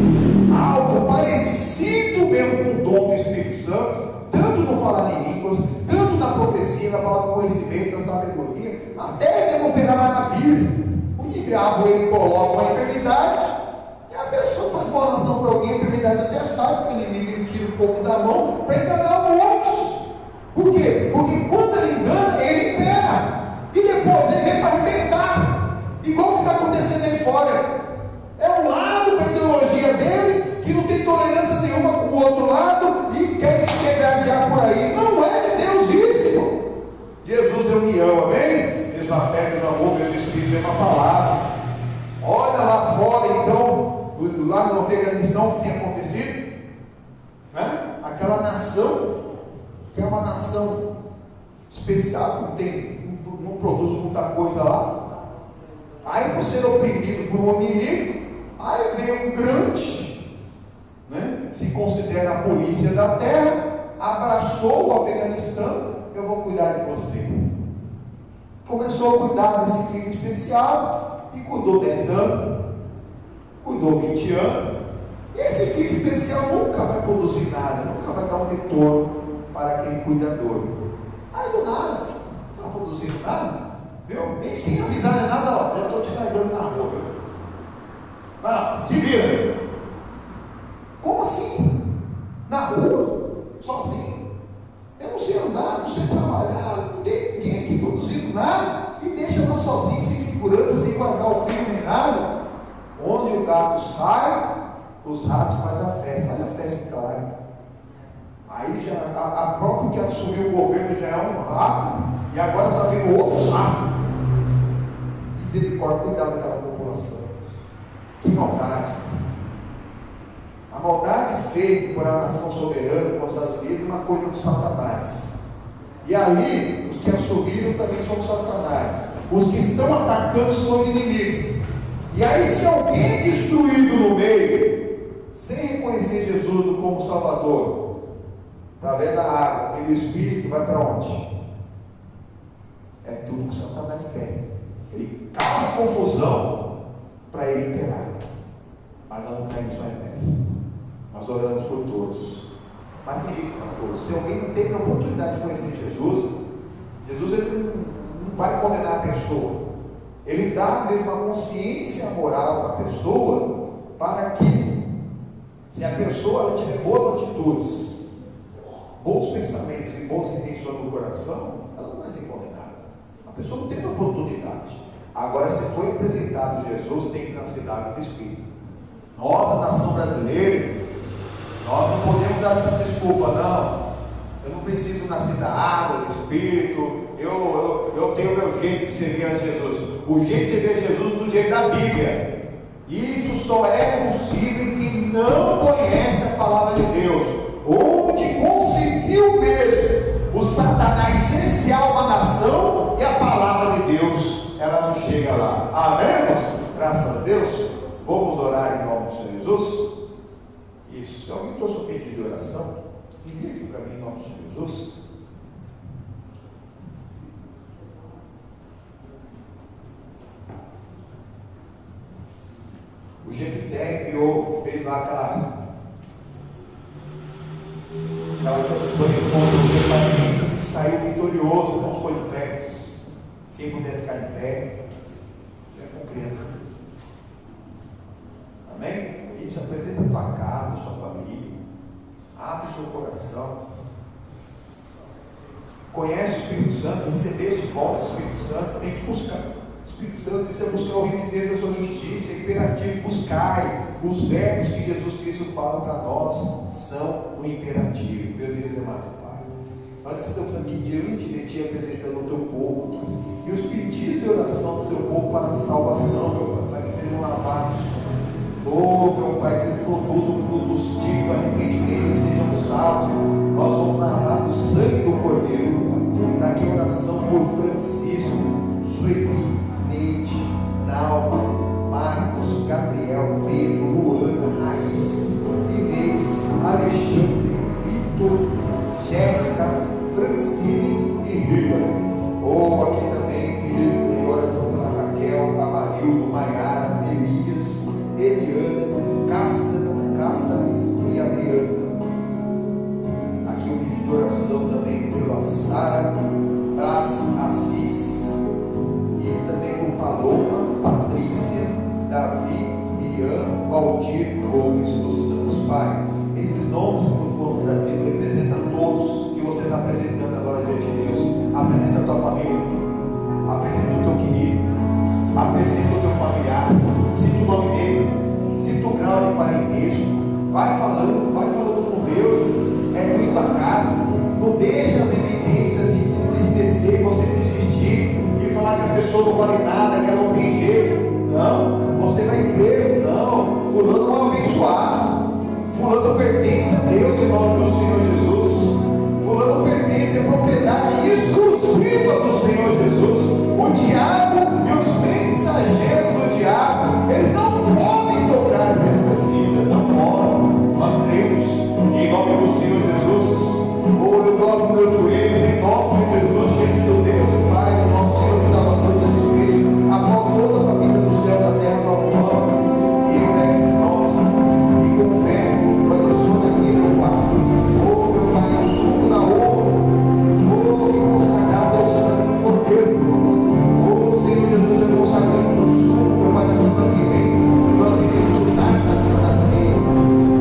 algo parecido mesmo com o dom do Espírito Santo, tanto no falar em línguas, tanto na profecia, na palavra do conhecimento, na sabedoria, até mesmo operar maravilhas. O diabo ele coloca uma enfermidade e a pessoa faz uma oração para alguém, a enfermidade até sai, porque o inimigo ele tira um pouco da mão para enganar muitos. Por quê? Porque quando ele engana, ele pega e depois ele vem para arrebentar. Igual o que está acontecendo aí fora. É um lado da ideologia dele, que não tem tolerância nenhuma com o outro lado, e quer se degradar por aí. Não é de Deus isso, irmão. Jesus é união, amém? Mesma fé, mesmo amor, mesmo Espírito, mesma palavra. Olha lá fora, então, lá no Afeganistão, o que tem acontecido? Né? Aquela nação, que é uma nação especial, não produz muita coisa lá. Aí, por ser oprimido por um inimigo, aí vem um grande, né, se considera a polícia da terra, abraçou o Afeganistão, eu vou cuidar de você. Começou a cuidar desse filho especial, e cuidou 10 anos, cuidou 20 anos, e esse filho especial nunca vai produzir nada, nunca vai dar um retorno para aquele cuidador. Aí do nada, não está produzindo nada. Viu? Nem sem avisar nem nada, ó. Eu estou te largando na rua, viu? Não, se vira. Como assim? Na rua? Sozinho? Eu não sei andar, não sei trabalhar, não tem ninguém aqui produzindo nada, e deixa eu sozinho, sem segurança, sem guardar o filho nem nada. Onde o gato sai, os ratos fazem a festa. Olha a festa clara. Aí já a própria que assumiu o governo já é um rato, e agora está vindo outros ratos. Misericórdia, cuidado daquela população. Que maldade. A maldade feita por a nação soberana, com os Estados Unidos, é uma coisa do Satanás. E ali, os que assumiram também são Satanás. Os que estão atacando são o inimigo. E aí, se alguém é destruído no meio, sem reconhecer Jesus como Salvador, através da água e do Espírito, vai para onde? É tudo que Satanás quer. Ele causa confusão para ele enterrar. Mas nós não caímos mais nessa. Nós oramos por todos. Mas tem jeito para todos. Se alguém não teve a oportunidade de conhecer Jesus, ele não vai condenar a pessoa. Ele dá mesmo a consciência moral à pessoa, para que, se a pessoa ela tiver boas atitudes, bons pensamentos e boas intenções no coração, ela não vai ser condenada. A pessoa não teve oportunidade. Agora, se foi apresentado Jesus, tem que nascer da água do Espírito. Nós, a nação brasileira, nós não podemos dar essa desculpa, não. Eu não preciso nascer da água, do Espírito. Eu tenho o meu jeito de servir a Jesus. O jeito de servir a Jesus do jeito da Bíblia. Isso só é possível em quem não conhece a palavra de Deus. Onde conseguiu mesmo o Satanás cercear uma nação e a palavra de Deus, ela não chega lá. Amém, irmãos? Graças a Deus. Vamos orar em nome do Senhor Jesus. Isso. Se alguém trouxe um pedido de oração, envie aqui para mim em nome do Senhor Jesus. O Jefité enviou, fez lá aquela campanha contra os evangelistas e saiu vitorioso. Vamos pôr de pé. Quem puder ficar em pé, é com criança. Amém? Isso, apresenta a tua casa, a sua família. Abre o seu coração. conhece o Espírito Santo, recebeste de volta o Espírito Santo, tem que buscar. O Espírito Santo, isso é buscar o reino de Deus, a sua justiça, é imperativo, buscai. Os verbos que Jesus Cristo fala para nós são o imperativo. Meu Deus amado Pai, nós estamos aqui diante de Ti apresentando o Teu povo e os pedidos de oração do Teu povo para a salvação, meu Pai, para que sejam lavados. Oh, meu Pai, que eles produzam frutos dignos, arrependimento, que sejam salvos. Nós vamos narrar o sangue do Cordeiro, meu Pai. Daqui a oração por Francisco, Sueli, Neide, Nalva, Marcos, Gabriel, Pedro, Luana, Raiz, Inês, Alexandre, Vitor, Jéssica, Francine e Rita. Oh, aqui também pedindo oração pela Raquel, Amarildo, Maiara, Elias, Eliana, Cáceres e Adriana. Aqui um pedido de oração também pela Sara, Brás, Assis, e também por Paloma, Patrícia, Davi, Ian, Valdir, Gomes dos Santos. Pai, esses nomes que nos foram trazidos representam todos que você está apresentando agora diante de Deus. Apresenta a tua família, apresenta o teu querido, apresenta o teu familiar, cita o nome dele, cita o grau de parentesco, vai falando com Deus, é em tua casa, não deixa as evidências de te entristecer, você desistir e falar que a pessoa não vale nada, que ela não tem jeito. Não, você vai crer, não, fulano é um abençoado, fulano pertence a Deus em nome do Senhor Jesus, fulano pertence à propriedade exclusiva do Senhor Jesus. O diabo e os mensageiros do diabo, eles não podem tocar nessas vidas, não podem. Nós cremos em nome do Senhor Jesus. Oh, eu dobro meus joelhos em nome de Jesus, diante do Deus e Pai, do nosso Senhor e Salvador Jesus Cristo, a qual toda a família do céu e da terra proclama. E eu pego esse nome e com fé, quando eu sou daqui, meu Pai. Oh, meu Pai, eu subo na honra. Oh, que consagrado ao sangue do Cordeiro. Oh, Senhor Jesus, já consagramos o suco, meu Pai, da semana que vem. Nós iremos usar na Santa Ceia.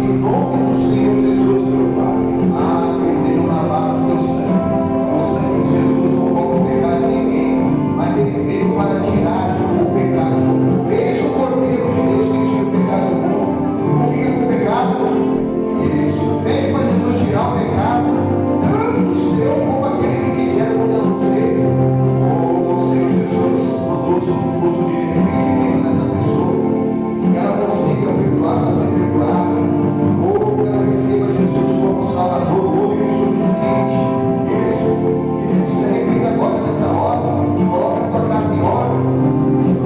Em nome do Senhor Jesus, meu Pai. Ah, que sejam lavados o teu sangue. O sangue de Jesus não pode pegar de ninguém, mas ele veio para tirar o pecado do mundo. Eis o Cordeiro de Deus que tira o pecado do mundo. Não fica com o pecado. Isso, pede para Jesus tirar o pecado, tanto o seu como aquele que quiser contra você. Oh, Senhor Jesus, produz um fruto de arrependimento nessa pessoa, que ela consiga perdoar para ser perdoada. Oh, que ela receba Jesus como Salvador, único e suficiente. Isso, se arrependa agora nessa hora, coloca a tua casa em ordem,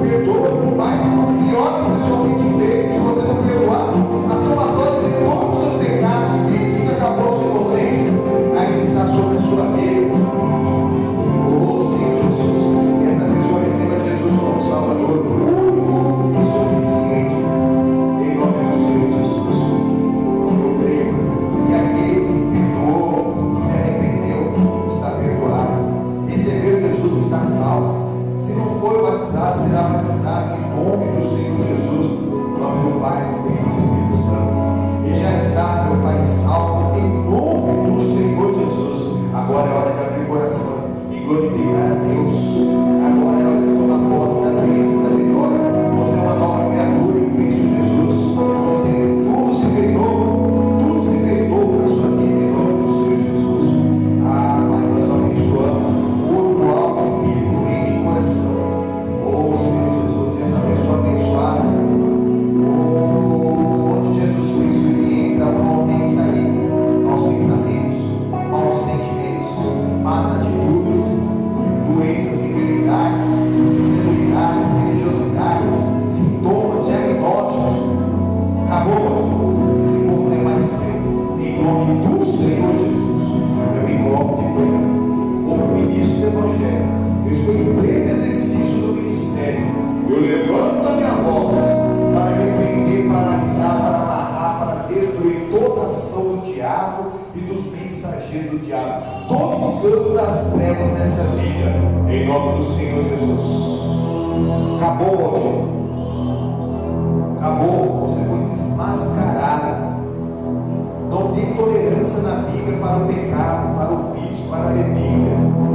perdoa, mas o pior que a pessoa tem te feito, se você não perdoar, a somatória de todos os seus pecados, desde que acabou a sua inocência, ainda está sobre a sua vida. Oh, Senhor Jesus, que essa pessoa receba Jesus como Salvador, único e suficiente, em nome do Senhor Jesus. Eu creio que aquele que perdoou, se arrependeu, está perdoado. Recebeu Jesus, está salvo. Se não for batizado, será batizado em nome do Senhor Jesus, em nome do Pai, do Filho e do Espírito Santo. E já está, meu Pai, salvo em nome do Senhor Jesus. Agora é hora de abrir o coração e glorificar a Deus. Agora é hora de tomar posse da bênção, da vitória. Você é uma nova criatura em Cristo Jesus. Tudo se fez novo na sua vida em nome do Senhor Jesus. Ah, Pai, nós abençoamos corpo, alma, espírito, mente e coração. Oh, Senhor Jesus, e essa pessoa abençoada. Oh, onde Jesus Cristo ele entra, o mal tem que sair. Maus pensamentos, maus sentimentos, más atitudes, doenças, enfermidades, debilidades, religiosidades, sintomas, diagnósticos. Acabou, esse povo não é mais meu. Em nome do Senhor Jesus, eu me coloco de pé como ministro do Evangelho. Eu estou em pleno exercício do ministério. Eu levanto a minha voz para repreender, para analisar, para amarrar, para destruir toda a ação do diabo e dos mensageiros do diabo, todo o campo das trevas nessa vida, em nome do Senhor Jesus. Acabou, Aldir. Acabou, você foi desmascarado. Não tem tolerância na Bíblia para o pecado, para o vício, para a bebida.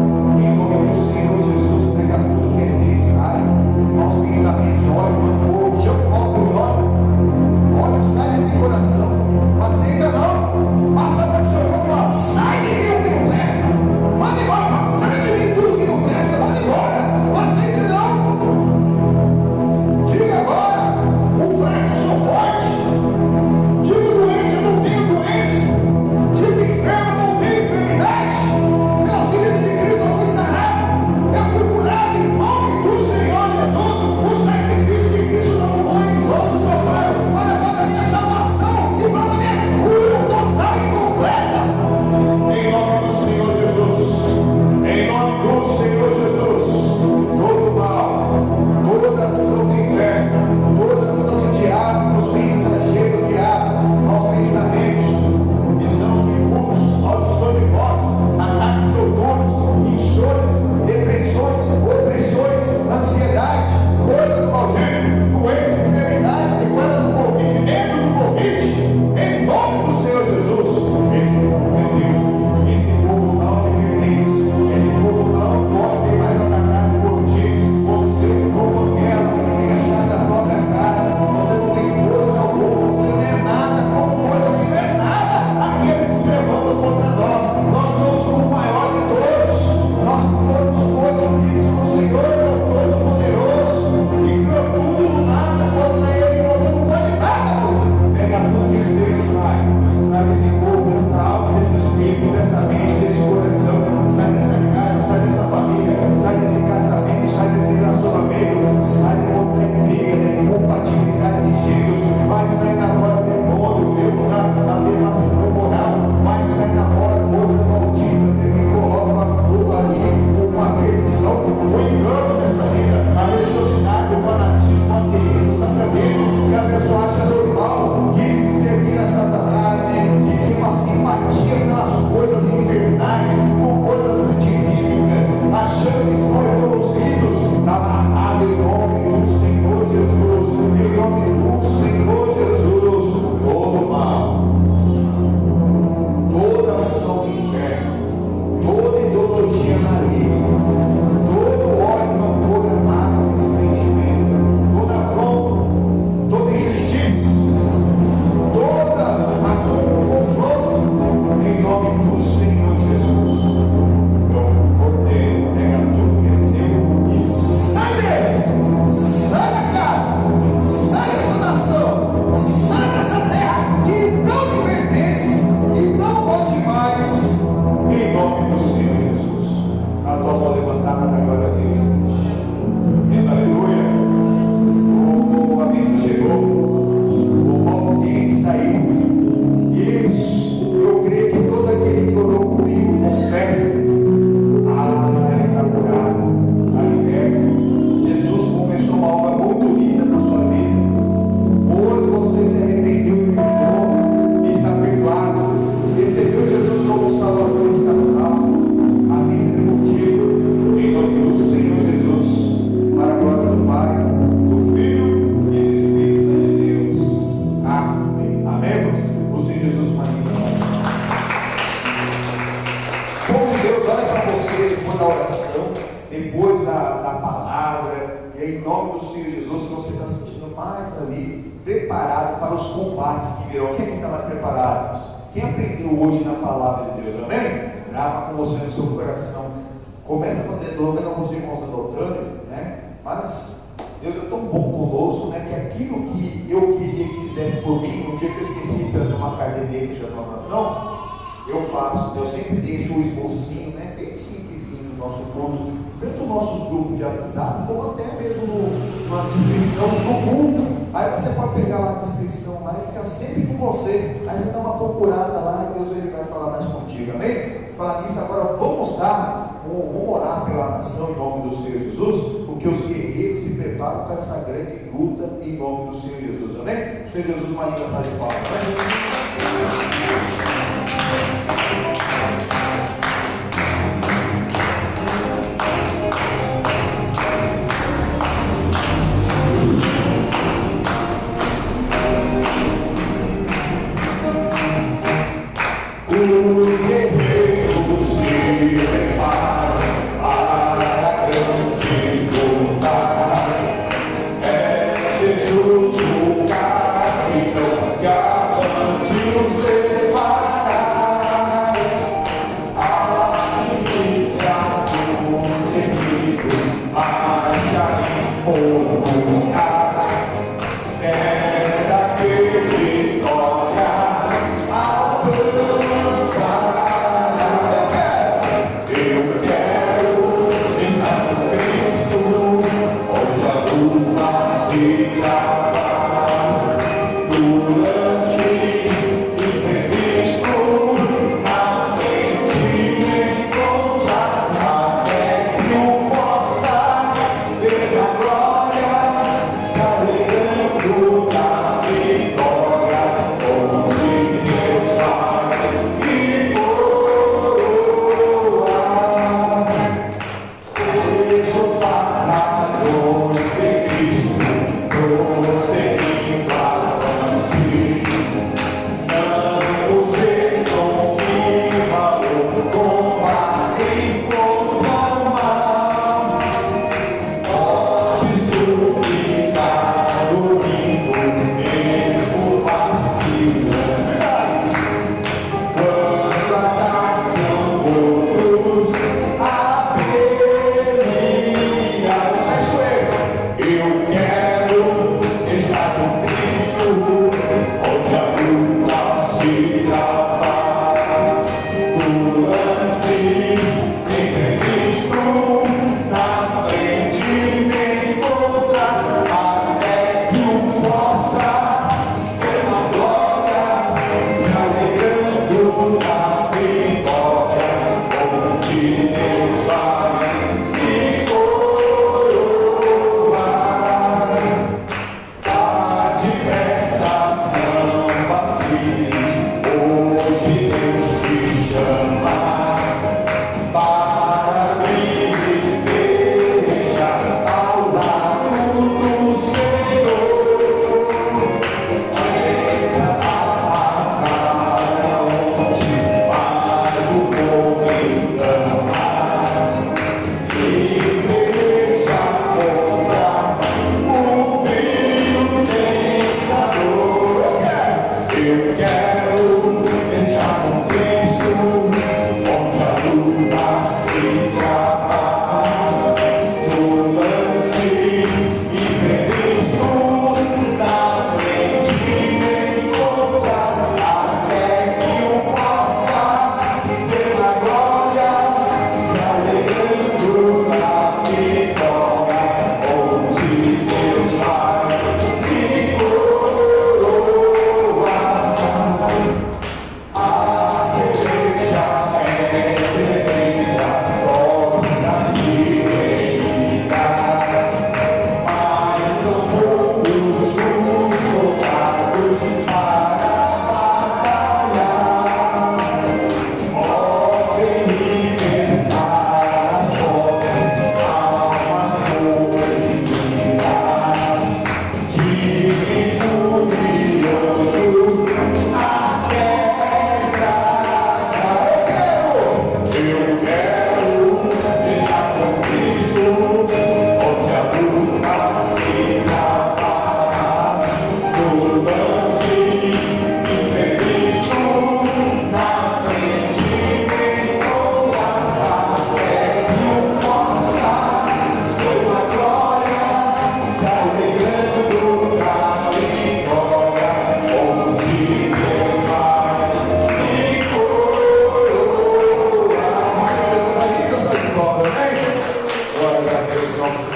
depois da oração, depois da palavra, e aí, em nome do Senhor Jesus, se você está se sentindo mais ali, preparado para os combates que virão. Quem está mais preparado? Quem aprendeu hoje na palavra de Deus, amém? Grava com você no seu coração. Começa fazendo, eu não consigo irmãos adotando, né? Mas Deus é tão bom conosco, né? Que aquilo que eu queria que fizesse por mim, no dia que eu esqueci de trazer uma caderneta de anotação, eu faço. Eu sempre deixo o esbocinho, né? Bem simplesinho no nosso culto, tanto nos nossos grupos de WhatsApp, como até mesmo na descrição do culto. Aí você pode pegar lá a descrição lá e ficar sempre com você. Aí você dá uma procurada lá e Deus ele vai falar mais contigo, amém? Falar nisso agora, vamos orar pela nação em nome do Senhor Jesus, porque os guerreiros se preparam para essa grande luta em nome do Senhor Jesus, amém? O Senhor Jesus, uma linda salva de palmas, Os guerreiros se preparam para a grande luta. É Jesus o capitão que avante os levará. A milícia dos inimigos marcha em lugar. Será que vitória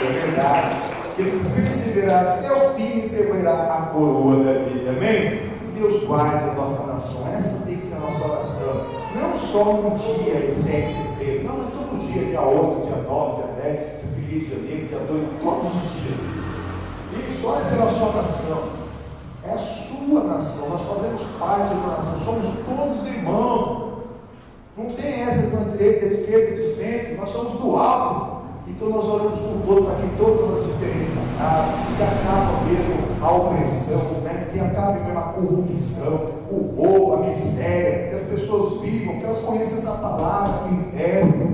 é verdade. Quem perseverar até o fim receberá a coroa da vida. Amém? Que Deus guarde a nossa nação. Essa tem que ser a nossa oração. Não só no dia 7 de setembro, não é todo dia, dia 8, dia 9, dia 10, dia 1 de janeiro, dia 2, todos os dias. Isso, olha pela sua nação. É a sua nação. Nós fazemos parte de uma nação. Somos todos irmãos. Não tem essa com a direita, a esquerda, de centro. Nós somos do alto. Então nós oramos por todo, para que todas as diferenças acabem, que acabe mesmo a opressão, né? Que acabe mesmo a corrupção, o roubo, a miséria, que as pessoas vivam, que elas conheçam essa palavra que libertam,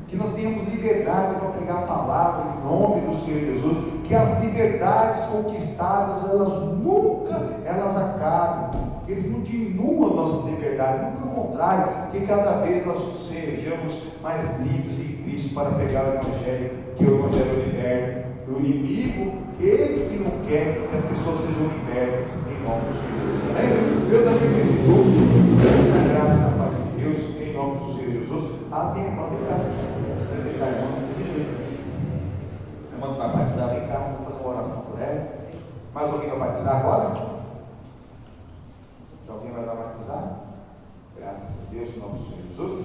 que nós tenhamos liberdade para pregar a palavra em nome do Senhor Jesus, que as liberdades conquistadas, elas nunca acabem, que eles não diminuam a nossa liberdade, muito pelo contrário, que cada vez nós sejamos mais livres em Cristo para pregar o Evangelho, que o Evangelho liberta. O inimigo, ele que não quer que as pessoas sejam libertas em nome do Senhor. Amém? Deus abençoe esse grupo, na graça e na paz de Deus, em nome do Senhor Jesus. Tem irmã, vem cá, apresentar a irmã, a irmã que vai batizar, vem cá, vamos fazer uma oração por ela. Mais alguém vai batizar agora? Se alguém vai dar batizar? Graças a Deus, em nome do Senhor Jesus.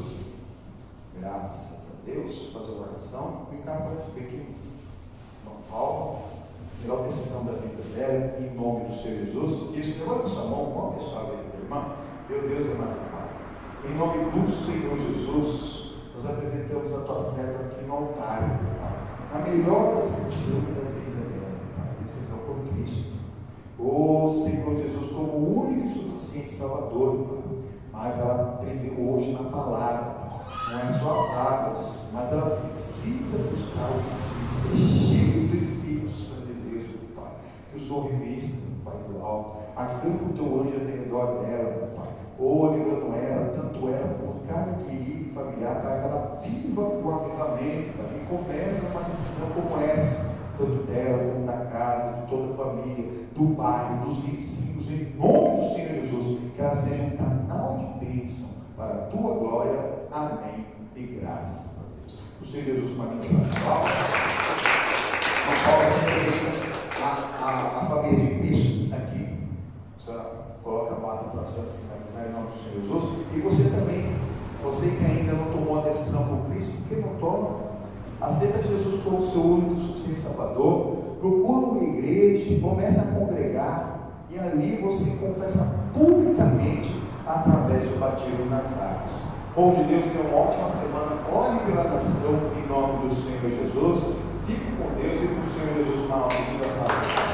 Graças a Deus, fazer uma oração. Vem cá, pode subir aqui. Irmão Paulo, melhor decisão da vida dela, em nome do Senhor Jesus. Isso, levanta sua mão, vamos abençoar a vida da irmã. Meu Deus, amado Pai, em nome do Senhor Jesus, nós apresentamos a tua serva aqui no altar, Pai. A melhor decisão da vida dela, Pai, decisão por Cristo. Ô Senhor Jesus, como o único e suficiente Salvador, Pai. Mas ela aprendeu hoje na palavra, não é só as águas, mas ela precisa buscar o Espírito, ser cheio do Espírito Santo de Deus, meu Pai. Que o Senhor revista, meu Pai, do alto, acampa o teu anjo ao redor dela, meu Pai. Livrando ela, tanto ela como cada querido e familiar, para que ela viva o avivamento, para que comece uma decisão como essa, tanto dela como da casa, de toda a família, do bairro, dos vizinhos, em nome do Senhor Jesus, que ela seja um canal de bênção para a tua glória. Amém. E graças a Deus. O Senhor Jesus, Maria Paulo, a família de Cristo está aqui. A senhora coloca a bata para a senhora sinalizar em nome do Senhor Jesus. E você também, você que ainda não tomou a decisão por Cristo, por que não toma? Aceita Jesus como seu único e suficiente Salvador. Procura uma igreja, começa a congregar e ali você confessa publicamente através do batismo nas águas. Povo de Deus, tenha uma ótima semana. Ore pela nação em nome do Senhor Jesus. Fique com Deus e com o Senhor Jesus na vida da salvação.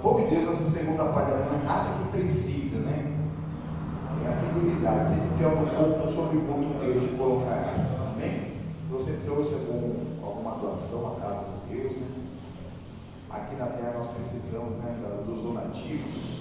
Povo de Deus, essa segunda parte não é nada que precisa, né? É a fidelidade. Sempre que algo pouco sobre o ponto Deus te colocar. Amém? Você trouxe alguma doação à casa de Deus, né? Aqui na terra nós precisamos, né, dos donativos.